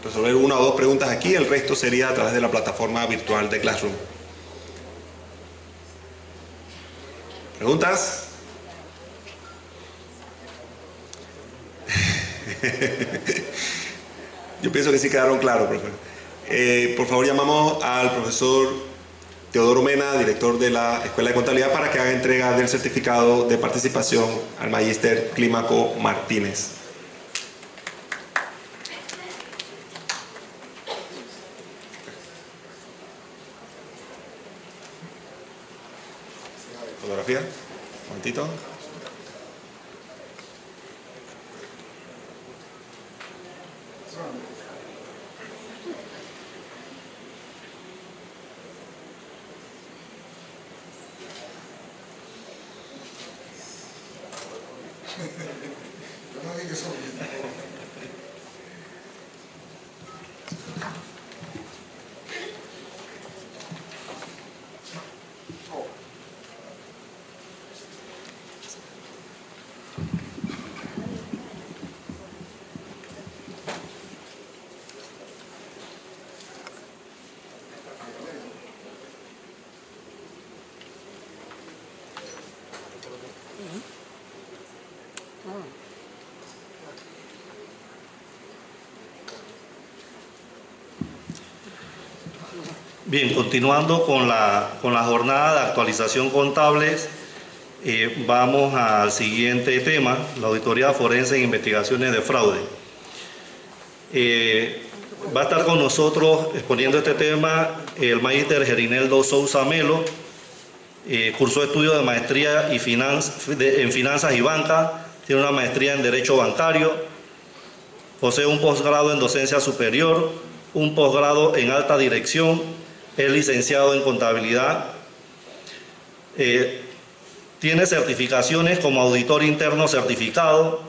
Resolver una o dos preguntas aquí, el resto sería a través de la plataforma virtual de Classroom. ¿Preguntas? Yo pienso que sí quedaron claros, profe. Por favor, llamamos al profesor Teodoro Mena, director de la Escuela de Contabilidad, para que haga entrega del certificado de participación al magíster Clímaco Martínez. Fotografía, un momentito. Bien, continuando con la jornada de actualización contables, vamos al siguiente tema, la auditoría forense en investigaciones de fraude. Va a estar con nosotros exponiendo este tema el magíster Gerineldo Sousa Melo, cursó estudios de maestría en finanzas y banca, tiene una maestría en derecho bancario, posee un posgrado en docencia superior, un posgrado en alta dirección, es licenciado en contabilidad, tiene certificaciones como auditor interno certificado,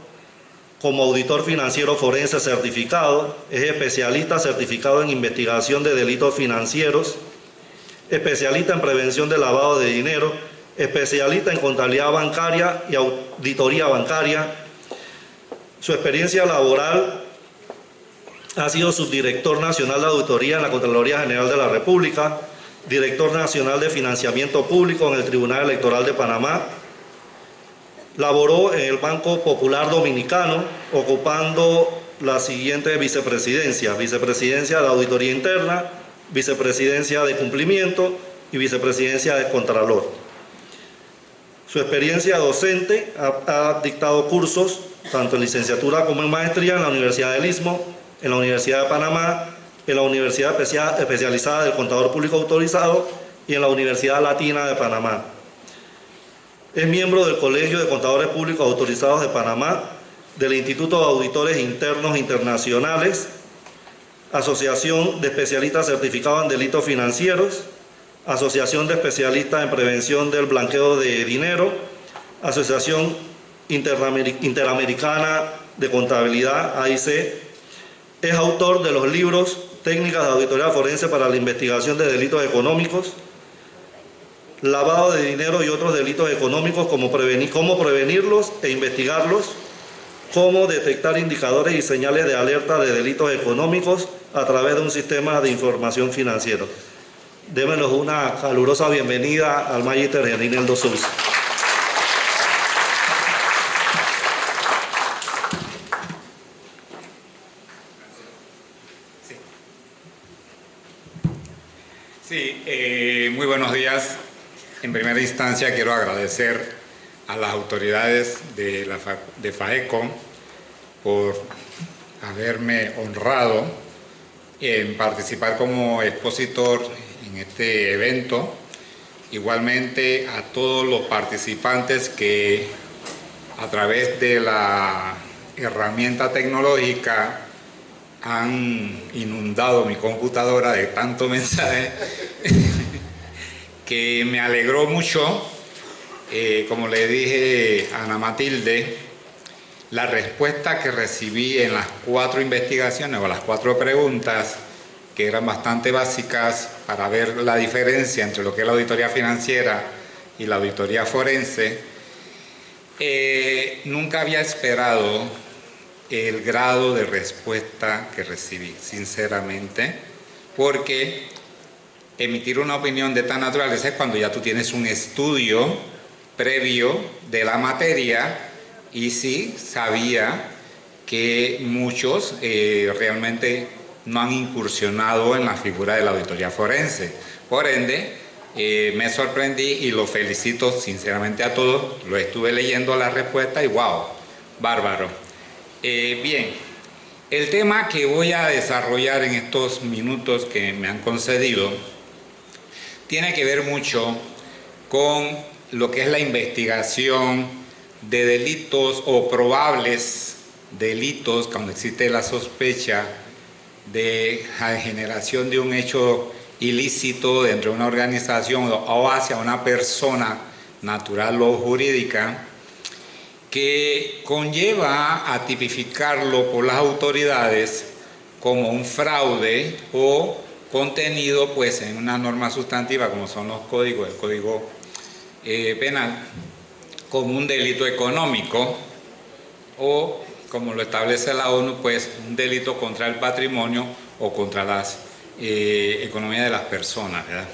como auditor financiero forense certificado, es especialista certificado en investigación de delitos financieros, especialista en prevención de lavado de dinero, especialista en contabilidad bancaria y auditoría bancaria. Su experiencia laboral: ha sido subdirector nacional de auditoría en la Contraloría General de la República, director nacional de financiamiento público en el Tribunal Electoral de Panamá. Laboró en el Banco Popular Dominicano, ocupando la siguiente vicepresidencia: vicepresidencia de auditoría interna, vicepresidencia de cumplimiento y vicepresidencia de contralor. Su experiencia docente: ha dictado cursos tanto en licenciatura como en maestría en la Universidad del Istmo, en la Universidad de Panamá, en la Universidad Especializada del Contador Público Autorizado y en la Universidad Latina de Panamá. Es miembro del Colegio de Contadores Públicos Autorizados de Panamá, del Instituto de Auditores Internos Internacionales, Asociación de Especialistas Certificados en Delitos Financieros, Asociación de Especialistas en Prevención del Blanqueo de Dinero, Asociación Interamericana de Contabilidad, AIC. Es autor de los libros Técnicas de Auditoría Forense para la Investigación de Delitos Económicos, Lavado de Dinero y otros delitos económicos, cómo prevenirlos e investigarlos, cómo detectar indicadores y señales de alerta de delitos económicos a través de un sistema de información financiero. Démenos una calurosa bienvenida al magíster Gerineldo Sousa. Sí, muy buenos días. En primera instancia quiero agradecer a las autoridades de FAECO por haberme honrado en participar como expositor en este evento. Igualmente a todos los participantes que a través de la herramienta tecnológica han inundado mi computadora de tanto mensaje que me alegró mucho. Como le dije a Ana Matilde, la respuesta que recibí en las 4 investigaciones o las 4 preguntas, que eran bastante básicas para ver la diferencia entre lo que es la auditoría financiera y la auditoría forense, nunca había esperado el grado de respuesta que recibí, sinceramente, porque emitir una opinión de esta naturaleza es cuando ya tú tienes un estudio previo de la materia, y sí sabía que muchos realmente no han incursionado en la figura de la auditoría forense. Por ende, me sorprendí y lo felicito sinceramente a todos. Lo estuve leyendo la respuesta y wow, bárbaro. Bien, el tema que voy a desarrollar en estos minutos que me han concedido tiene que ver mucho con lo que es la investigación de delitos o probables delitos cuando existe la sospecha de la generación de un hecho ilícito dentro de una organización o hacia una persona natural o jurídica, que conlleva a tipificarlo por las autoridades como un fraude o contenido pues en una norma sustantiva como son los códigos, el código penal, como un delito económico o, como lo establece la ONU, pues un delito contra el patrimonio o contra las economías de las personas, ¿verdad?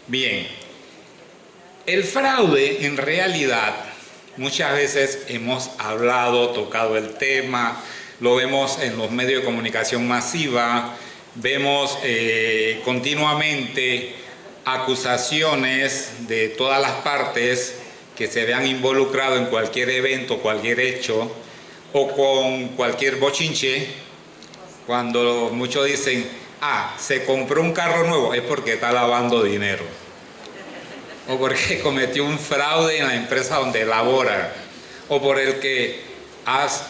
Bien, el fraude en realidad muchas veces hemos hablado, tocado el tema, lo vemos en los medios de comunicación masiva, vemos continuamente acusaciones de todas las partes que se vean involucrado en cualquier evento, cualquier hecho o con cualquier bochinche. Cuando muchos dicen, se compró un carro nuevo, es porque está lavando dinero o porque cometió un fraude en la empresa donde labora o por el que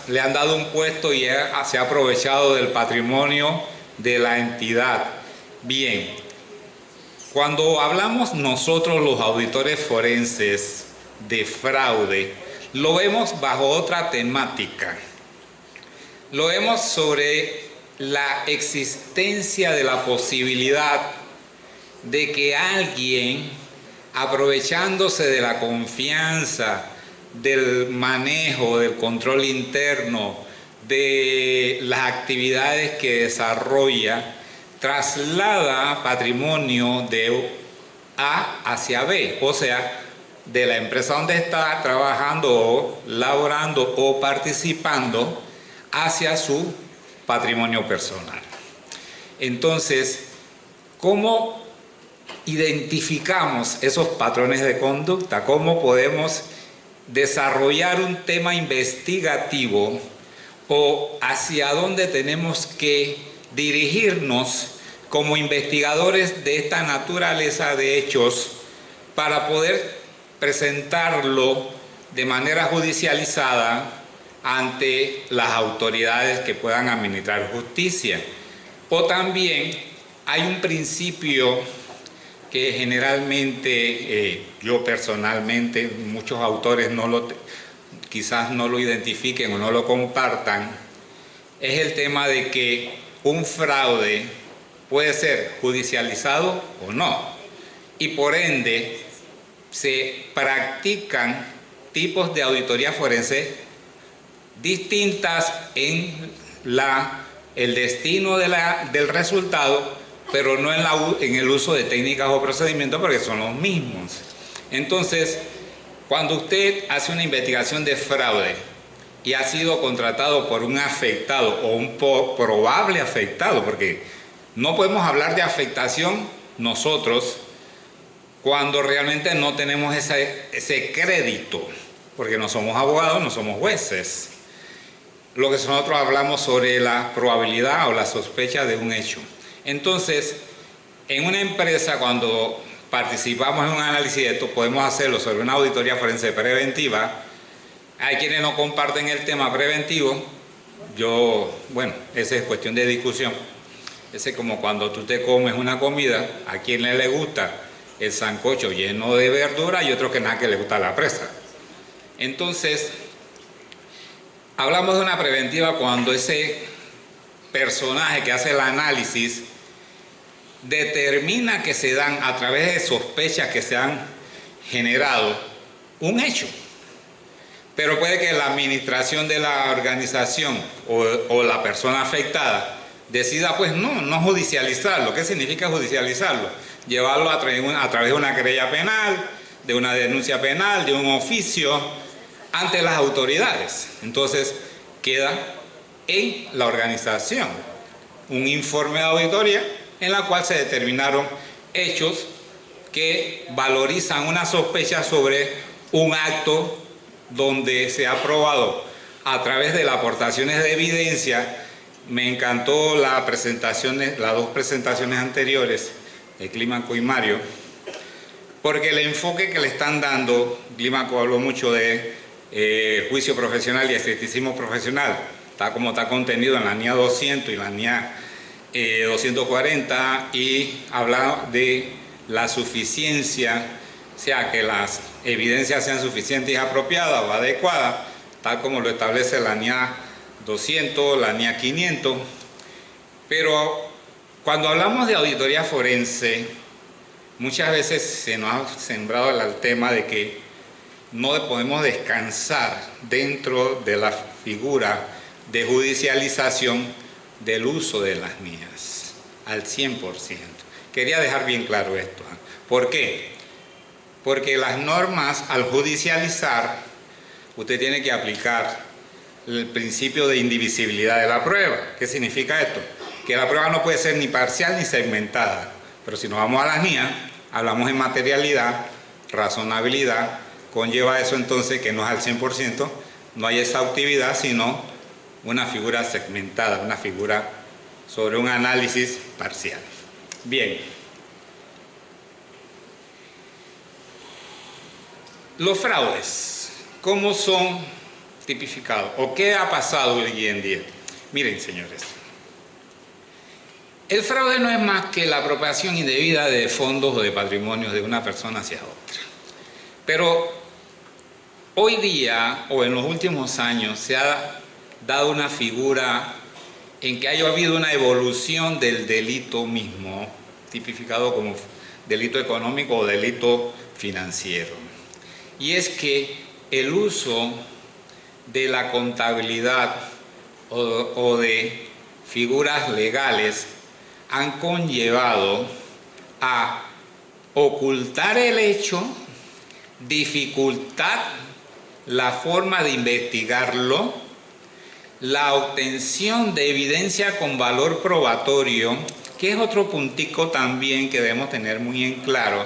le han dado un puesto y se ha aprovechado del patrimonio de la entidad. Bien, cuando hablamos nosotros los auditores forenses de fraude, lo vemos bajo otra temática. Lo vemos sobre la existencia de la posibilidad de que alguien, aprovechándose de la confianza, del manejo, del control interno, de las actividades que desarrolla, traslada patrimonio de A hacia B, o sea, de la empresa donde está trabajando o laborando o participando hacia su patrimonio personal. Entonces, ¿cómo identificamos esos patrones de conducta? ¿Cómo podemos desarrollar un tema investigativo o hacia dónde tenemos que dirigirnos como investigadores de esta naturaleza de hechos para poder presentarlo de manera judicializada ante las autoridades que puedan administrar justicia? O también hay un principio que generalmente yo personalmente, muchos autores quizás no lo identifiquen o no lo compartan, es el tema de que un fraude puede ser judicializado o no, y por ende se practican tipos de auditoría forense distintas en el destino del resultado, pero no en el uso de técnicas o procedimientos, porque son los mismos. Entonces, cuando usted hace una investigación de fraude y ha sido contratado por un afectado o un probable afectado, porque no podemos hablar de afectación nosotros cuando realmente no tenemos ese crédito, porque no somos abogados, no somos jueces. Lo que nosotros hablamos sobre la probabilidad o la sospecha de un hecho. Entonces, en una empresa, cuando participamos en un análisis de esto, podemos hacerlo sobre una auditoría forense preventiva. Hay quienes no comparten el tema preventivo. Bueno, esa es cuestión de discusión. Ese es como cuando tú te comes una comida, a quien le gusta el sancocho lleno de verdura y otro que nada que le gusta la presa. Entonces, hablamos de una preventiva cuando ese personaje que hace el análisis determina que se dan a través de sospechas que se han generado un hecho. Pero puede que la administración de la organización o la persona afectada decida pues no judicializarlo. ¿Qué significa judicializarlo? Llevarlo a través de una querella penal, de una denuncia penal, de un oficio ante las autoridades. Entonces queda en la organización. Un informe de auditoría en la cual se determinaron hechos que valorizan una sospecha sobre un acto donde se ha probado a través de las aportaciones de evidencia. Me encantó las dos presentaciones anteriores de Clímaco y Mario, porque el enfoque que le están dando, Clímaco habló mucho de juicio profesional y escepticismo profesional, como está contenido en la NIA 200 y la NIA 240, y habla de la suficiencia, o sea, que las evidencias sean suficientes y apropiadas o adecuadas, tal como lo establece la NIA 200, la NIA 500. Pero cuando hablamos de auditoría forense, muchas veces se nos ha sembrado el tema de que no podemos descansar dentro de la figura de judicialización del uso de las NIAs al 100%. Quería dejar bien claro esto. ¿Por qué? Porque las normas, al judicializar, usted tiene que aplicar el principio de indivisibilidad de la prueba. ¿Qué significa esto? Que la prueba no puede ser ni parcial ni segmentada. Pero si nos vamos a las NIAs, hablamos en materialidad, razonabilidad, conlleva eso entonces que no es al 100%, no hay exhaustividad, sino una figura segmentada, una figura sobre un análisis parcial. Bien. Los fraudes, ¿cómo son tipificados? ¿O qué ha pasado hoy en día? Miren, señores, el fraude no es más que la apropiación indebida de fondos o de patrimonios de una persona hacia otra. Pero hoy día, o en los últimos años, se ha dado una figura en que haya habido una evolución del delito mismo, tipificado como delito económico o delito financiero. Y es que el uso de la contabilidad o de figuras legales han conllevado a ocultar el hecho, dificultar la forma de investigarlo, la obtención de evidencia con valor probatorio, que es otro puntico también que debemos tener muy en claro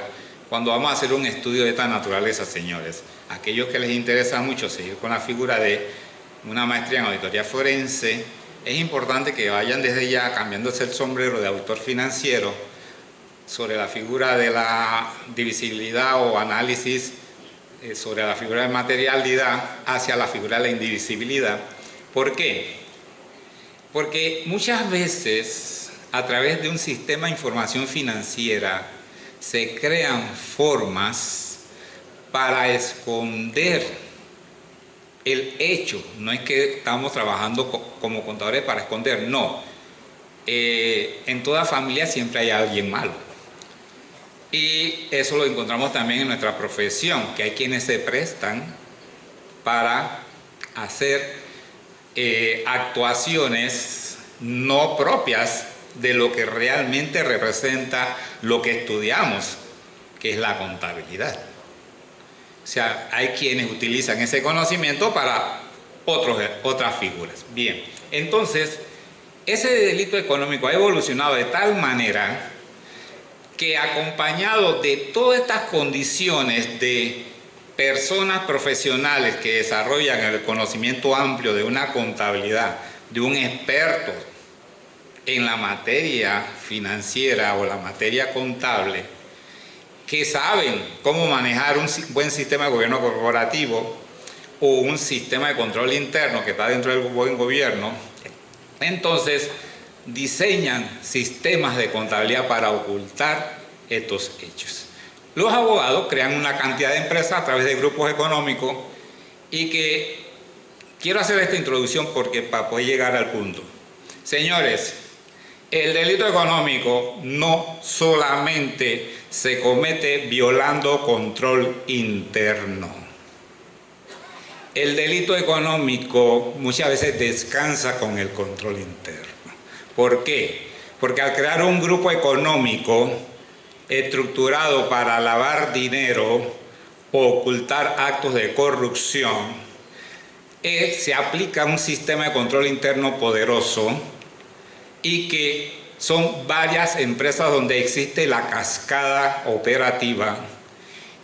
cuando vamos a hacer un estudio de esta naturaleza, señores. Aquellos que les interesa mucho seguir con la figura de una maestría en auditoría forense, es importante que vayan desde ya cambiándose el sombrero de auditor financiero sobre la figura de la divisibilidad o análisis sobre la figura de materialidad hacia la figura de la indivisibilidad. ¿Por qué? Porque muchas veces a través de un sistema de información financiera se crean formas para esconder el hecho. No es que estamos trabajando como contadores para esconder, no. En toda familia siempre hay alguien malo. Y eso lo encontramos también en nuestra profesión, que hay quienes se prestan para hacer actuaciones no propias de lo que realmente representa lo que estudiamos, que es la contabilidad. O sea, hay quienes utilizan ese conocimiento para otras figuras. Bien, entonces, ese delito económico ha evolucionado de tal manera que, acompañado de todas estas condiciones de personas profesionales que desarrollan el conocimiento amplio de una contabilidad, de un experto en la materia financiera o la materia contable, que saben cómo manejar un buen sistema de gobierno corporativo o un sistema de control interno que está dentro del buen gobierno, entonces diseñan sistemas de contabilidad para ocultar estos hechos. Los abogados crean una cantidad de empresas a través de grupos económicos, y que quiero hacer esta introducción porque para poder llegar al punto. Señores, el delito económico no solamente se comete violando control interno. El delito económico muchas veces descansa con el control interno. ¿Por qué? Porque al crear un grupo económico estructurado para lavar dinero o ocultar actos de corrupción, se aplica un sistema de control interno poderoso y que son varias empresas donde existe la cascada operativa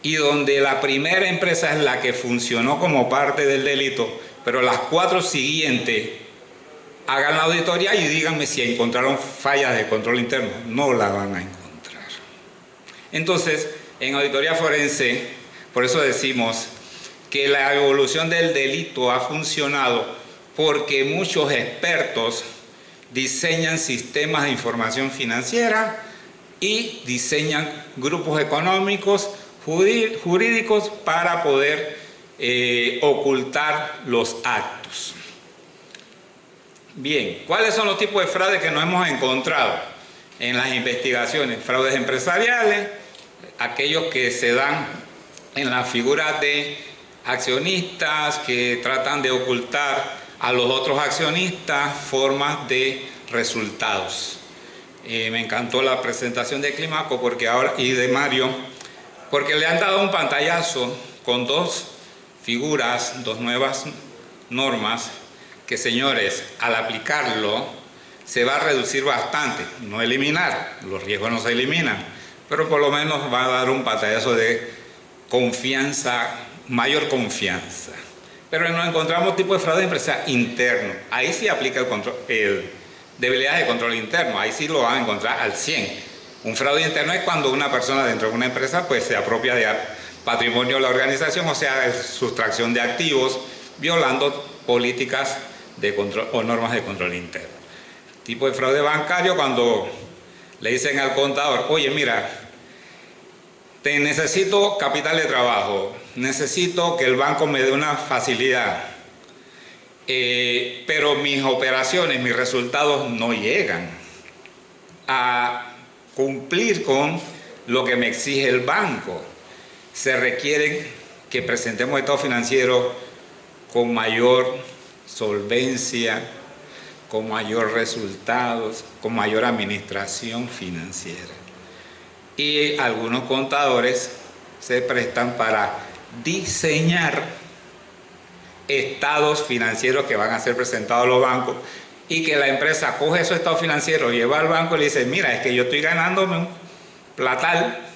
y donde la primera empresa es la que funcionó como parte del delito, pero las 4 siguientes hagan la auditoría y díganme si encontraron fallas de control interno. No la van a encontrar. Entonces, en auditoría forense, por eso decimos que la evolución del delito ha funcionado porque muchos expertos diseñan sistemas de información financiera y diseñan grupos económicos, jurídicos para poder ocultar los actos. Bien, ¿cuáles son los tipos de fraude que nos hemos encontrado en las investigaciones? Fraudes empresariales, aquellos que se dan en la figura de accionistas que tratan de ocultar a los otros accionistas formas de resultados. Me encantó la presentación de Climaco y de Mario, porque le han dado un pantallazo con 2 figuras, 2 nuevas normas que, señores, al aplicarlo se va a reducir bastante, no eliminar, los riesgos no se eliminan, pero por lo menos va a dar un pantallazo de confianza, mayor confianza. Pero nos encontramos tipo de fraude empresarial interno. Ahí sí aplica debilidades de control interno, ahí sí lo van a encontrar al 100. Un fraude interno es cuando una persona dentro de una empresa pues se apropia de patrimonio de la organización, o sea, es sustracción de activos, violando políticas de control o normas de control interno. Tipo de fraude bancario cuando le dicen al contador, oye, mira, te necesito capital de trabajo, necesito que el banco me dé una facilidad, pero mis operaciones, mis resultados no llegan a cumplir con lo que me exige el banco. Se requiere que presentemos estados financieros con mayor solvencia, con mayor resultados, con mayor administración financiera. Y algunos contadores se prestan para diseñar estados financieros que van a ser presentados a los bancos y que la empresa coge esos estados financieros, lleva al banco y le dice, mira, es que yo estoy ganándome un platal.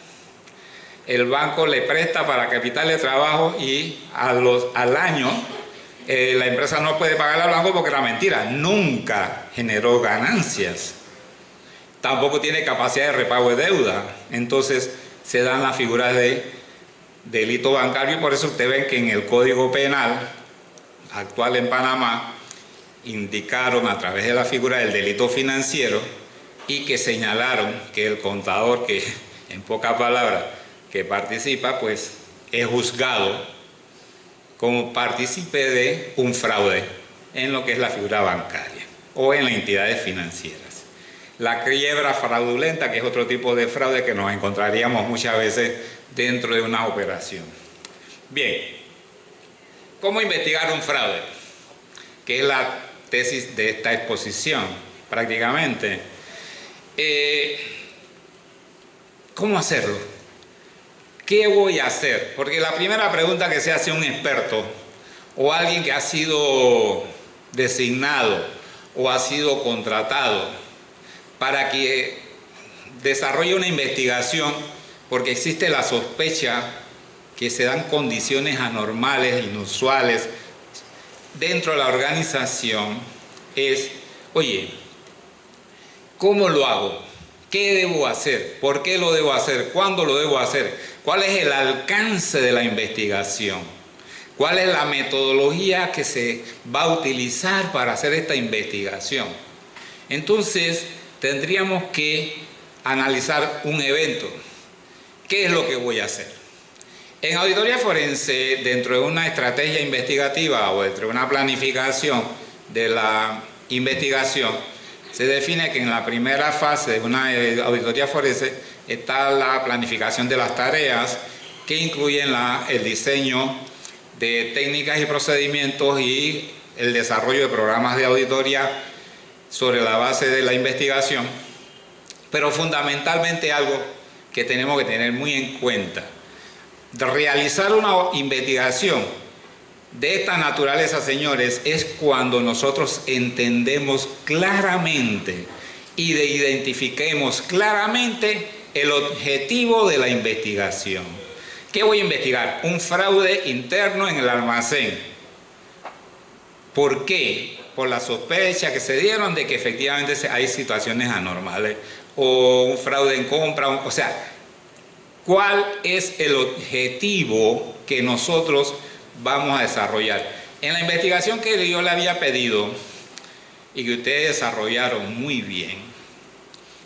El banco le presta para capital de trabajo y al año la empresa no puede pagar al banco porque era mentira, nunca generó ganancias. Tampoco tiene capacidad de repago de deuda. Entonces se dan las figuras de delito bancario y por eso ustedes ven que en el Código Penal actual en Panamá indicaron a través de la figura del delito financiero y que señalaron que el contador, que en pocas palabras que participa, pues es juzgado como partícipe de un fraude en lo que es la figura bancaria o en las entidades financieras. La quiebra fraudulenta, que es otro tipo de fraude que nos encontraríamos muchas veces dentro de una operación. Bien, ¿cómo investigar un fraude? Que es la tesis de esta exposición, prácticamente. ¿Cómo hacerlo? ¿Qué voy a hacer? Porque la primera pregunta que se hace un experto o alguien que ha sido designado o ha sido contratado para que desarrolle una investigación, porque existe la sospecha que se dan condiciones anormales, inusuales dentro de la organización, es, oye, ¿cómo lo hago? ¿Qué debo hacer? ¿Por qué lo debo hacer? ¿Cuándo lo debo hacer? ¿Cuál es el alcance de la investigación? ¿Cuál es la metodología que se va a utilizar para hacer esta investigación? Entonces, tendríamos que analizar un evento. ¿Qué es lo que voy a hacer? En auditoría forense, dentro de una estrategia investigativa o dentro de una planificación de la investigación, se define que en la primera fase de una auditoría forense está la planificación de las tareas que incluyen el diseño de técnicas y procedimientos y el desarrollo de programas de auditoría sobre la base de la investigación, pero fundamentalmente algo que tenemos que tener muy en cuenta. De realizar una investigación de esta naturaleza, señores, es cuando nosotros entendemos claramente y identifiquemos claramente el objetivo de la investigación. ¿Qué voy a investigar? Un fraude interno en el almacén. ¿Por qué? Por la sospecha que se dieron de que efectivamente hay situaciones anormales o un fraude en compra, o sea, ¿cuál es el objetivo que nosotros vamos a desarrollar? En la investigación que yo le había pedido y que ustedes desarrollaron muy bien,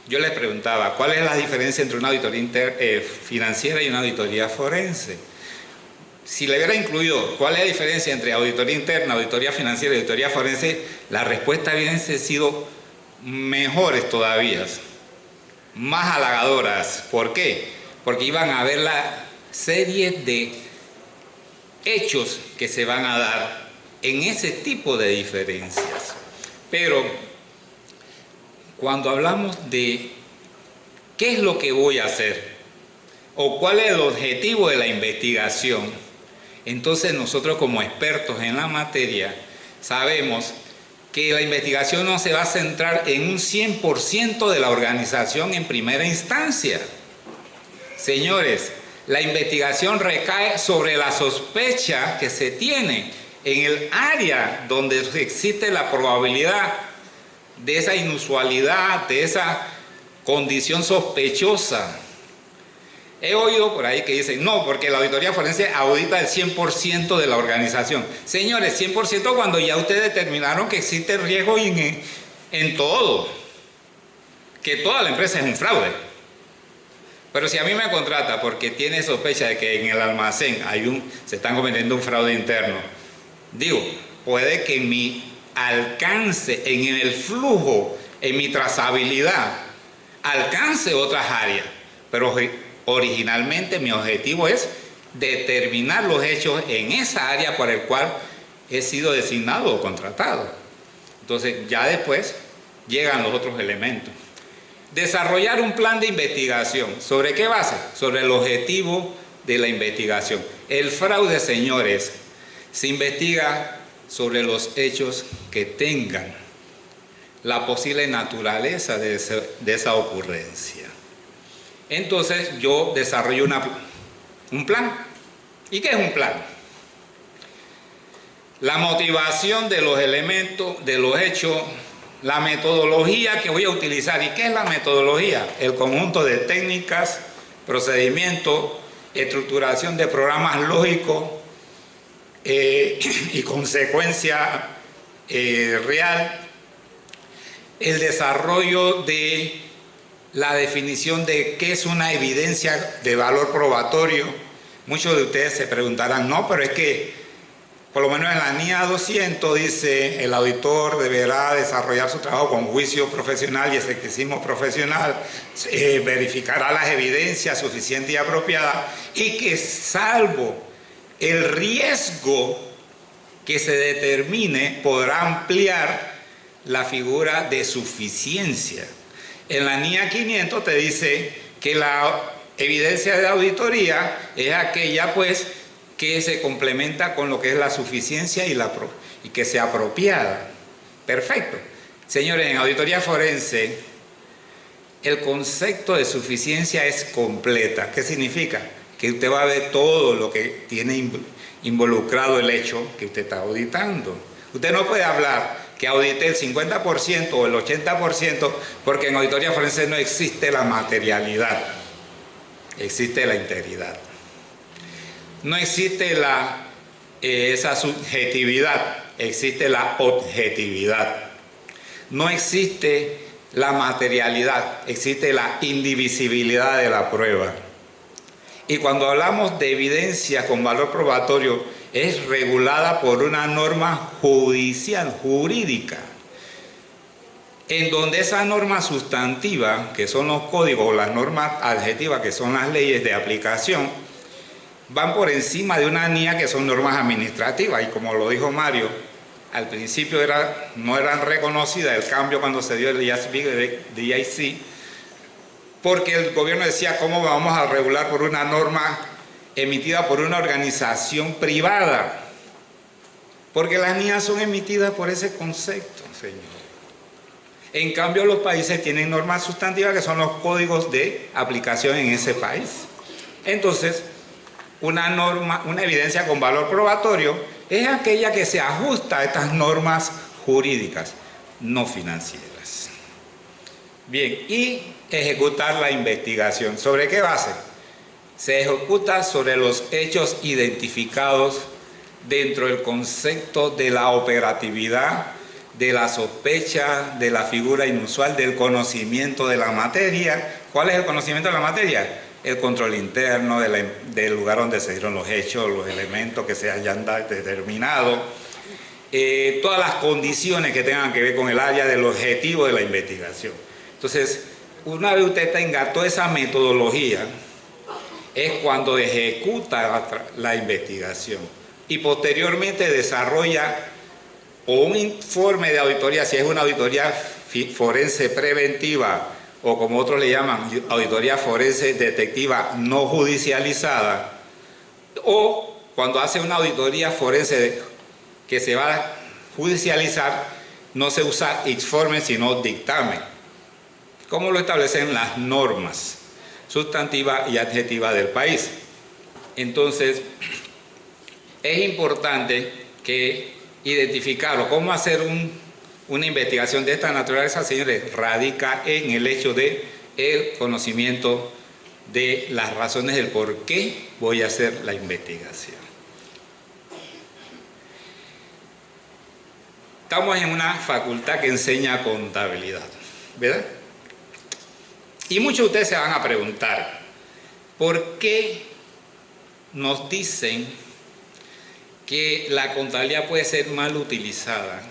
yo les preguntaba, ¿cuál es la diferencia entre una auditoría financiera y una auditoría forense? Si le hubiera incluido cuál es la diferencia entre auditoría interna, auditoría financiera y auditoría forense, la respuesta hubiese sido mejores todavía, más halagadoras. ¿Por qué? Porque iban a ver la serie de hechos que se van a dar en ese tipo de diferencias. Pero cuando hablamos de qué es lo que voy a hacer o cuál es el objetivo de la investigación, entonces nosotros como expertos en la materia sabemos que la investigación no se va a centrar en un 100% de la organización en primera instancia. Señores, la investigación recae sobre la sospecha que se tiene en el área donde existe la probabilidad de esa inusualidad, de esa condición sospechosa. He oído por ahí que dicen, no, porque la auditoría forense audita el 100% de la organización. Señores, 100% cuando ya ustedes determinaron que existe riesgo en todo, que toda la empresa es un fraude. Pero si a mí me contrata porque tiene sospecha de que en el almacén se están cometiendo un fraude interno, digo, puede que mi alcance en el flujo, en mi trazabilidad, alcance otras áreas, pero originalmente mi objetivo es determinar los hechos en esa área por el cual he sido designado o contratado. Entonces ya después llegan los otros elementos. Desarrollar un plan de investigación. ¿Sobre qué base? Sobre el objetivo de la investigación. El fraude, señores, se investiga sobre los hechos que tengan la posible naturaleza de esa ocurrencia. Entonces yo desarrollo un plan. ¿Y qué es un plan? La motivación de los elementos, de los hechos, la metodología que voy a utilizar. ¿Y qué es la metodología? El conjunto de técnicas, procedimientos, estructuración de programas lógicos y consecuencia real, el desarrollo de la definición de qué es una evidencia de valor probatorio. Muchos de ustedes se preguntarán, no, pero es que por lo menos en la NIA 200 dice el auditor deberá desarrollar su trabajo con juicio profesional y escepticismo profesional, verificará las evidencias suficientes y apropiadas y que salvo el riesgo que se determine podrá ampliar la figura de suficiencia. En la NIA 500 te dice que la evidencia de auditoría es aquella pues que se complementa con lo que es la suficiencia y que sea apropiada. Perfecto. Señores, en auditoría forense el concepto de suficiencia es completa. ¿Qué significa? Que usted va a ver todo lo que tiene involucrado el hecho que usted está auditando. Usted no puede hablar que audite el 50% o el 80% porque en auditoría forense no existe la materialidad, existe la integridad. No existe esa subjetividad, existe la objetividad. No existe la materialidad, existe la indivisibilidad de la prueba. Y cuando hablamos de evidencia con valor probatorio, es regulada por una norma judicial, jurídica, en donde esa norma sustantiva, que son los códigos, o las normas adjetivas, que son las leyes de aplicación, van por encima de una NIA, que son normas administrativas. Y como lo dijo Mario, al principio no eran reconocidas, el cambio cuando se dio el DIC, porque el gobierno decía, ¿cómo vamos a regular por una norma emitida por una organización privada? porque las NIAs son emitidas por ese concepto, señor. En cambio, los países tienen normas sustantivas que son los códigos de aplicación en ese país. Entonces, una norma, una evidencia con valor probatorio es aquella que se ajusta a estas normas jurídicas, no financieras. Bien, y ejecutar la investigación. ¿Sobre qué base? Se ejecuta sobre los hechos identificados dentro del concepto de la operatividad, de la sospecha, de la figura inusual, del conocimiento de la materia. ¿Cuál es el conocimiento de la materia? El control interno del lugar donde se dieron los hechos, los elementos que se hayan determinado, todas las condiciones que tengan que ver con el área del objetivo de la investigación. Entonces, una vez usted tenga toda esa metodología, es cuando ejecuta la investigación y posteriormente desarrolla un informe de auditoría, si es una auditoría forense preventiva o como otros le llaman, auditoría forense detectiva no judicializada, o cuando hace una auditoría forense que se va a judicializar, no se usa informe sino dictamen, como lo establecen las normas sustantivas y adjetivas del país. Entonces, es importante que identificarlo. ¿Cómo hacer una investigación de esta naturaleza, señores? Radica en el hecho de el conocimiento de las razones del por qué voy a hacer la investigación. Estamos en una facultad que enseña contabilidad, ¿verdad? Y muchos de ustedes se van a preguntar, ¿por qué nos dicen que la contabilidad puede ser mal utilizada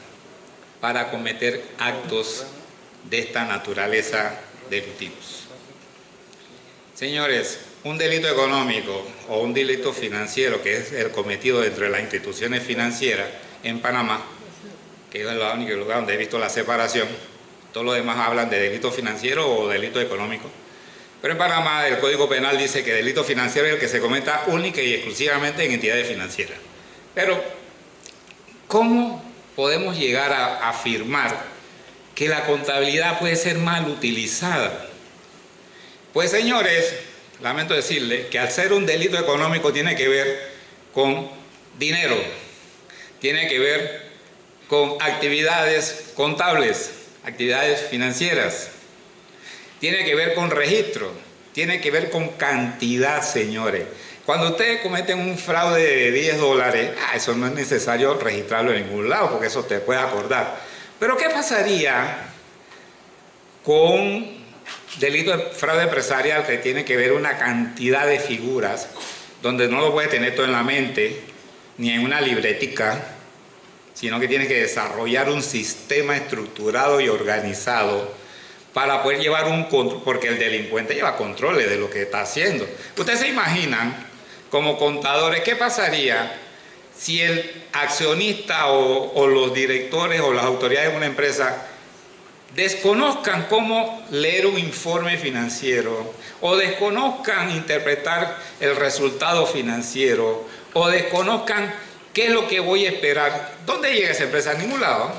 para cometer actos de esta naturaleza delictivos? Señores, un delito económico o un delito financiero, que es el cometido dentro de las instituciones financieras en Panamá, que es el único lugar donde he visto la separación, todos los demás hablan de delito financiero o delito económico, pero en Panamá el Código Penal dice que delito financiero es el que se cometa única y exclusivamente en entidades financieras. Pero, ¿cómo podemos llegar a afirmar que la contabilidad puede ser mal utilizada? Pues, señores, lamento decirles que al ser un delito económico tiene que ver con dinero, tiene que ver con actividades contables, actividades financieras, tiene que ver con registro, tiene que ver con cantidad, señores. Cuando ustedes cometen un fraude de $10, eso no es necesario registrarlo en ningún lado, porque eso te puede acordar. Pero ¿qué pasaría con delito de fraude empresarial que tiene que ver una cantidad de figuras, donde no lo puede tener todo en la mente, ni en una libretica, sino que tiene que desarrollar un sistema estructurado y organizado para poder llevar un control, porque el delincuente lleva controles de lo que está haciendo. Ustedes se imaginan, como contadores, ¿qué pasaría si el accionista o los directores o las autoridades de una empresa desconozcan cómo leer un informe financiero, o desconozcan interpretar el resultado financiero, o desconozcan qué es lo que voy a esperar? ¿Dónde llega esa empresa? A ningún lado.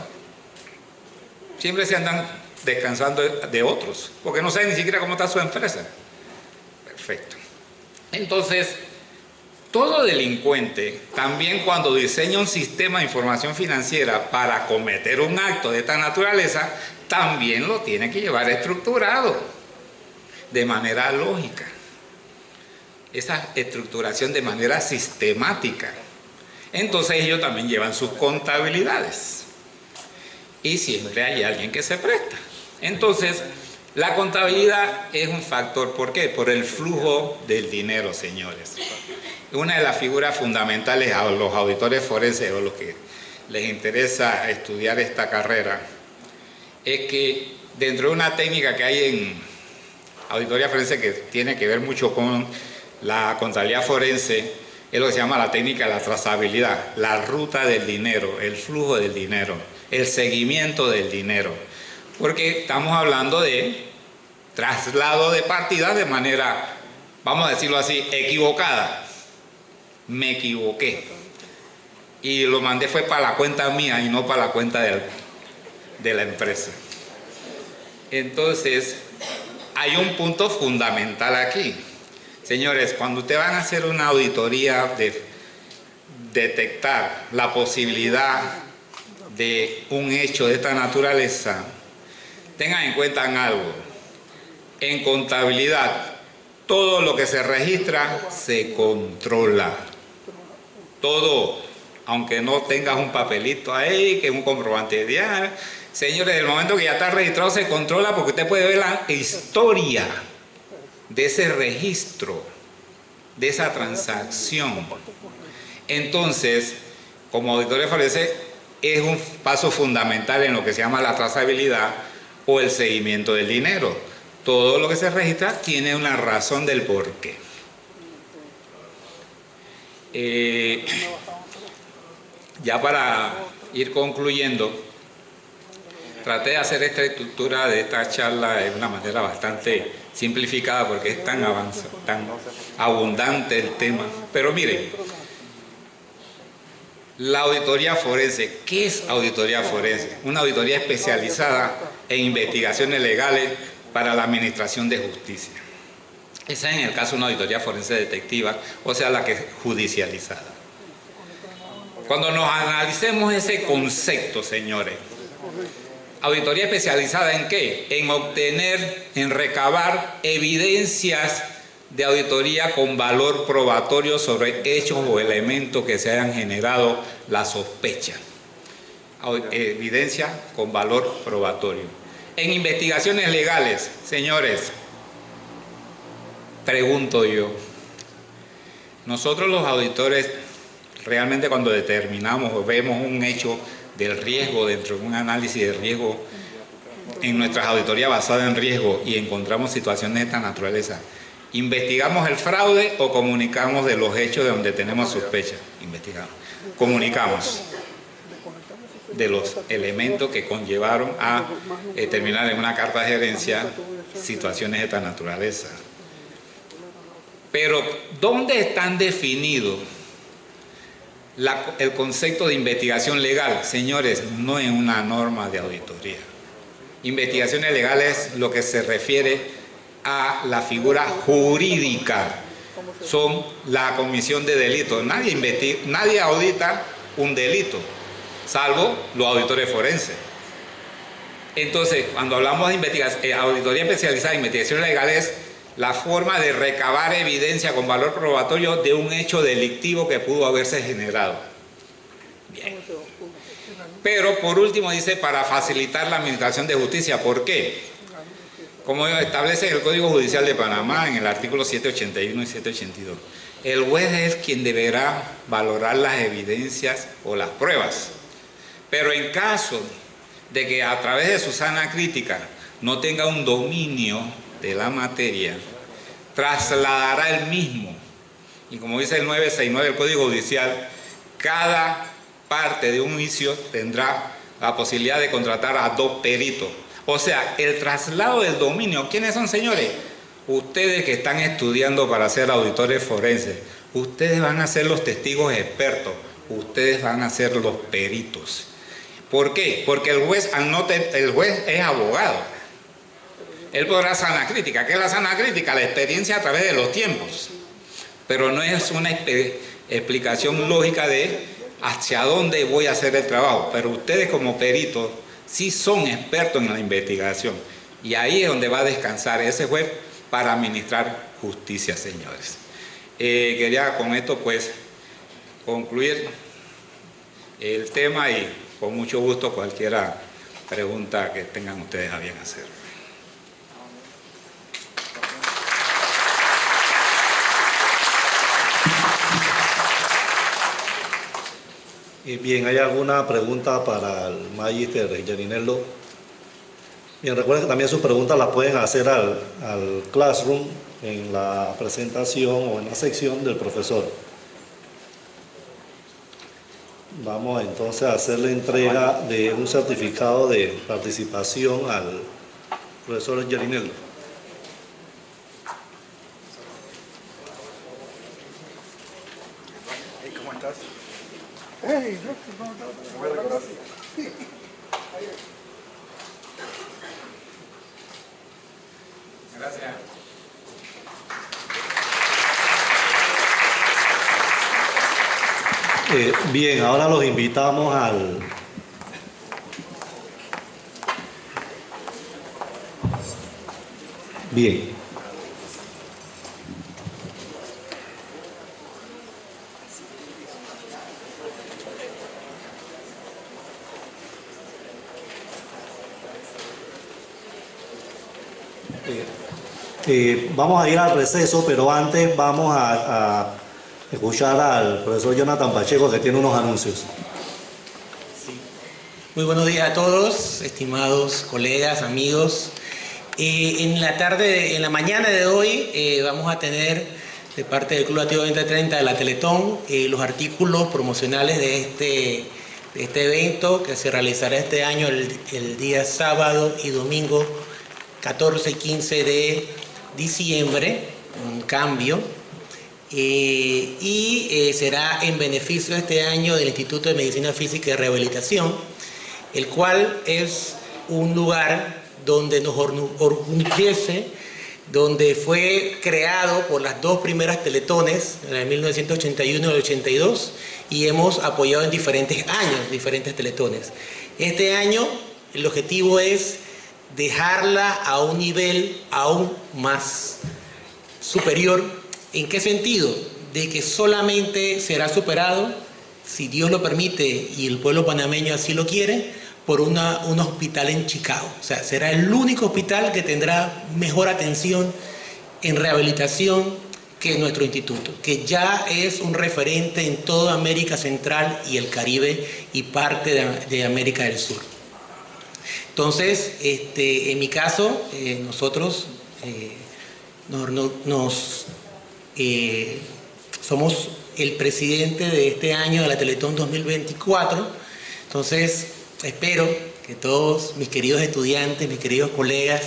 Siempre se andan descansando de otros, porque no saben ni siquiera cómo está su empresa. Perfecto. Entonces, todo delincuente, también cuando diseña un sistema de información financiera para cometer un acto de esta naturaleza, también lo tiene que llevar estructurado, de manera lógica. Esa estructuración de manera sistemática. Entonces ellos también llevan sus contabilidades. Y siempre hay alguien que se presta. Entonces, la contabilidad es un factor. ¿Por qué? Por el flujo del dinero, señores. Una de las figuras fundamentales a los auditores forenses o los que les interesa estudiar esta carrera es que dentro de una técnica que hay en auditoría forense que tiene que ver mucho con la contabilidad forense, es lo que se llama la técnica de la trazabilidad, la ruta del dinero, el flujo del dinero, el seguimiento del dinero. Porque estamos hablando de traslado de partidas de manera, vamos a decirlo así, equivocada. Me equivoqué. y lo mandé fue para la cuenta mía y no para la cuenta de la empresa. Entonces, hay un punto fundamental aquí. Señores, cuando ustedes van a hacer una auditoría de detectar la posibilidad de un hecho de esta naturaleza, tengan en cuenta algo. En contabilidad, todo lo que se registra se controla. Todo, aunque no tengas un papelito ahí, que es un comprobante diario. Señores, el momento que ya está registrado se controla porque usted puede ver la historia de ese registro, de esa transacción. Entonces, como auditoría forense, es un paso fundamental en lo que se llama la trazabilidad o el seguimiento del dinero. Todo lo que se registra tiene una razón del porqué. Ya para ir concluyendo, traté de hacer esta estructura de esta charla de una manera bastante simplificada porque es tan abundante el tema. Pero miren, la auditoría forense. ¿Qué es auditoría forense? Una auditoría especializada en investigaciones legales para la administración de justicia. Esa es en el caso de una auditoría forense detectiva, o sea, la que es judicializada. Cuando nos analicemos ese concepto, señores, auditoría especializada ¿en qué? En obtener, en recabar evidencias de auditoría con valor probatorio sobre hechos o elementos que se hayan generado la sospecha. Evidencia con valor probatorio. En investigaciones legales, señores, pregunto yo, nosotros los auditores realmente cuando determinamos o vemos un hecho del riesgo dentro de un análisis de riesgo en nuestras auditorías basadas en riesgo y encontramos situaciones de esta naturaleza, ¿investigamos el fraude o comunicamos de los hechos de donde tenemos sospecha? Investigamos. Comunicamos de los elementos que conllevaron a terminar en una carta de gerencia situaciones de esta naturaleza. Pero, ¿dónde están definidos el concepto de investigación legal? Señores, no en una norma de auditoría. Investigaciones legales lo que se refiere a la figura jurídica, son la comisión de delitos. Nadie audita un delito, salvo los auditores forenses. Entonces, cuando hablamos de auditoría especializada en investigaciones legales, la forma de recabar evidencia con valor probatorio de un hecho delictivo que pudo haberse generado. Bien. Pero por último dice para facilitar la administración de justicia. ¿Por qué? Como establece el Código Judicial de Panamá en el artículo 781 y 782, el juez es quien deberá valorar las evidencias o las pruebas. Pero en caso de que a través de su sana crítica no tenga un dominio de la materia, trasladará el mismo. Y como dice el 969 del Código Judicial, cada parte de un juicio tendrá la posibilidad de contratar a 2 peritos. O sea, el traslado del dominio, ¿quiénes son, señores? Ustedes que están estudiando para ser auditores forenses, ustedes van a ser los testigos expertos, ustedes van a ser los peritos. ¿Por qué? Porque el juez es abogado. Él podrá sana crítica. ¿Qué es la sana crítica? La experiencia a través de los tiempos. Pero no es una explicación lógica de hacia dónde voy a hacer el trabajo. Pero ustedes como peritos sí son expertos en la investigación. Y ahí es donde va a descansar ese juez para administrar justicia, señores. Quería con esto pues concluir el tema y con mucho gusto cualquier pregunta que tengan ustedes a bien hacer. Bien, ¿hay alguna pregunta para el Magister Yarinello? Bien, recuerden que también sus preguntas las pueden hacer al Classroom en la presentación o en la sección del profesor. Vamos entonces a hacer la entrega de un certificado de participación al profesor Yarinello. ¿Cómo estás? Gracias. Bien, ahora los invitamos al... Bien. Vamos a ir al receso, pero antes vamos a escuchar al profesor Jonathan Pacheco, que tiene unos anuncios. Muy buenos días a todos, estimados colegas, amigos. En la mañana de hoy vamos a tener de parte del Club Activo 2030 de la Teletón los artículos promocionales de este evento que se realizará este año el día sábado y domingo 14 y 15 de diciembre, un cambio. Será en beneficio este año del Instituto de Medicina Física y Rehabilitación, el cual es un lugar donde nos orgullece, donde fue creado por las dos primeras teletones, en el 1981 y el 82, y hemos apoyado en diferentes años, diferentes teletones. Este año el objetivo es dejarla a un nivel aún más superior. ¿En qué sentido? De que solamente será superado, si Dios lo permite y el pueblo panameño así lo quiere, por un hospital en Chicago. O sea, será el único hospital que tendrá mejor atención en rehabilitación que nuestro instituto, que ya es un referente en toda América Central y el Caribe y parte de América del Sur. Entonces, en mi caso, nosotros somos el presidente de este año de la Teletón 2024. Entonces, espero que todos mis queridos estudiantes, mis queridos colegas,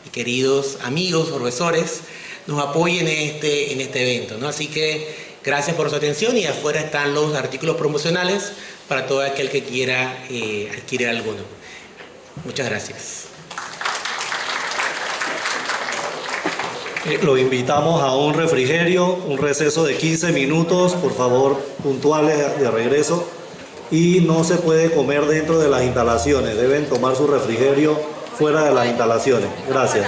mis queridos amigos, profesores, nos apoyen en este evento, ¿no? Así que gracias por su atención, y afuera están los artículos promocionales para todo aquel que quiera adquirir alguno. Muchas gracias. Lo invitamos a un refrigerio, un receso de 15 minutos, por favor, puntuales de regreso. Y no se puede comer dentro de las instalaciones, deben tomar su refrigerio fuera de las instalaciones. Gracias.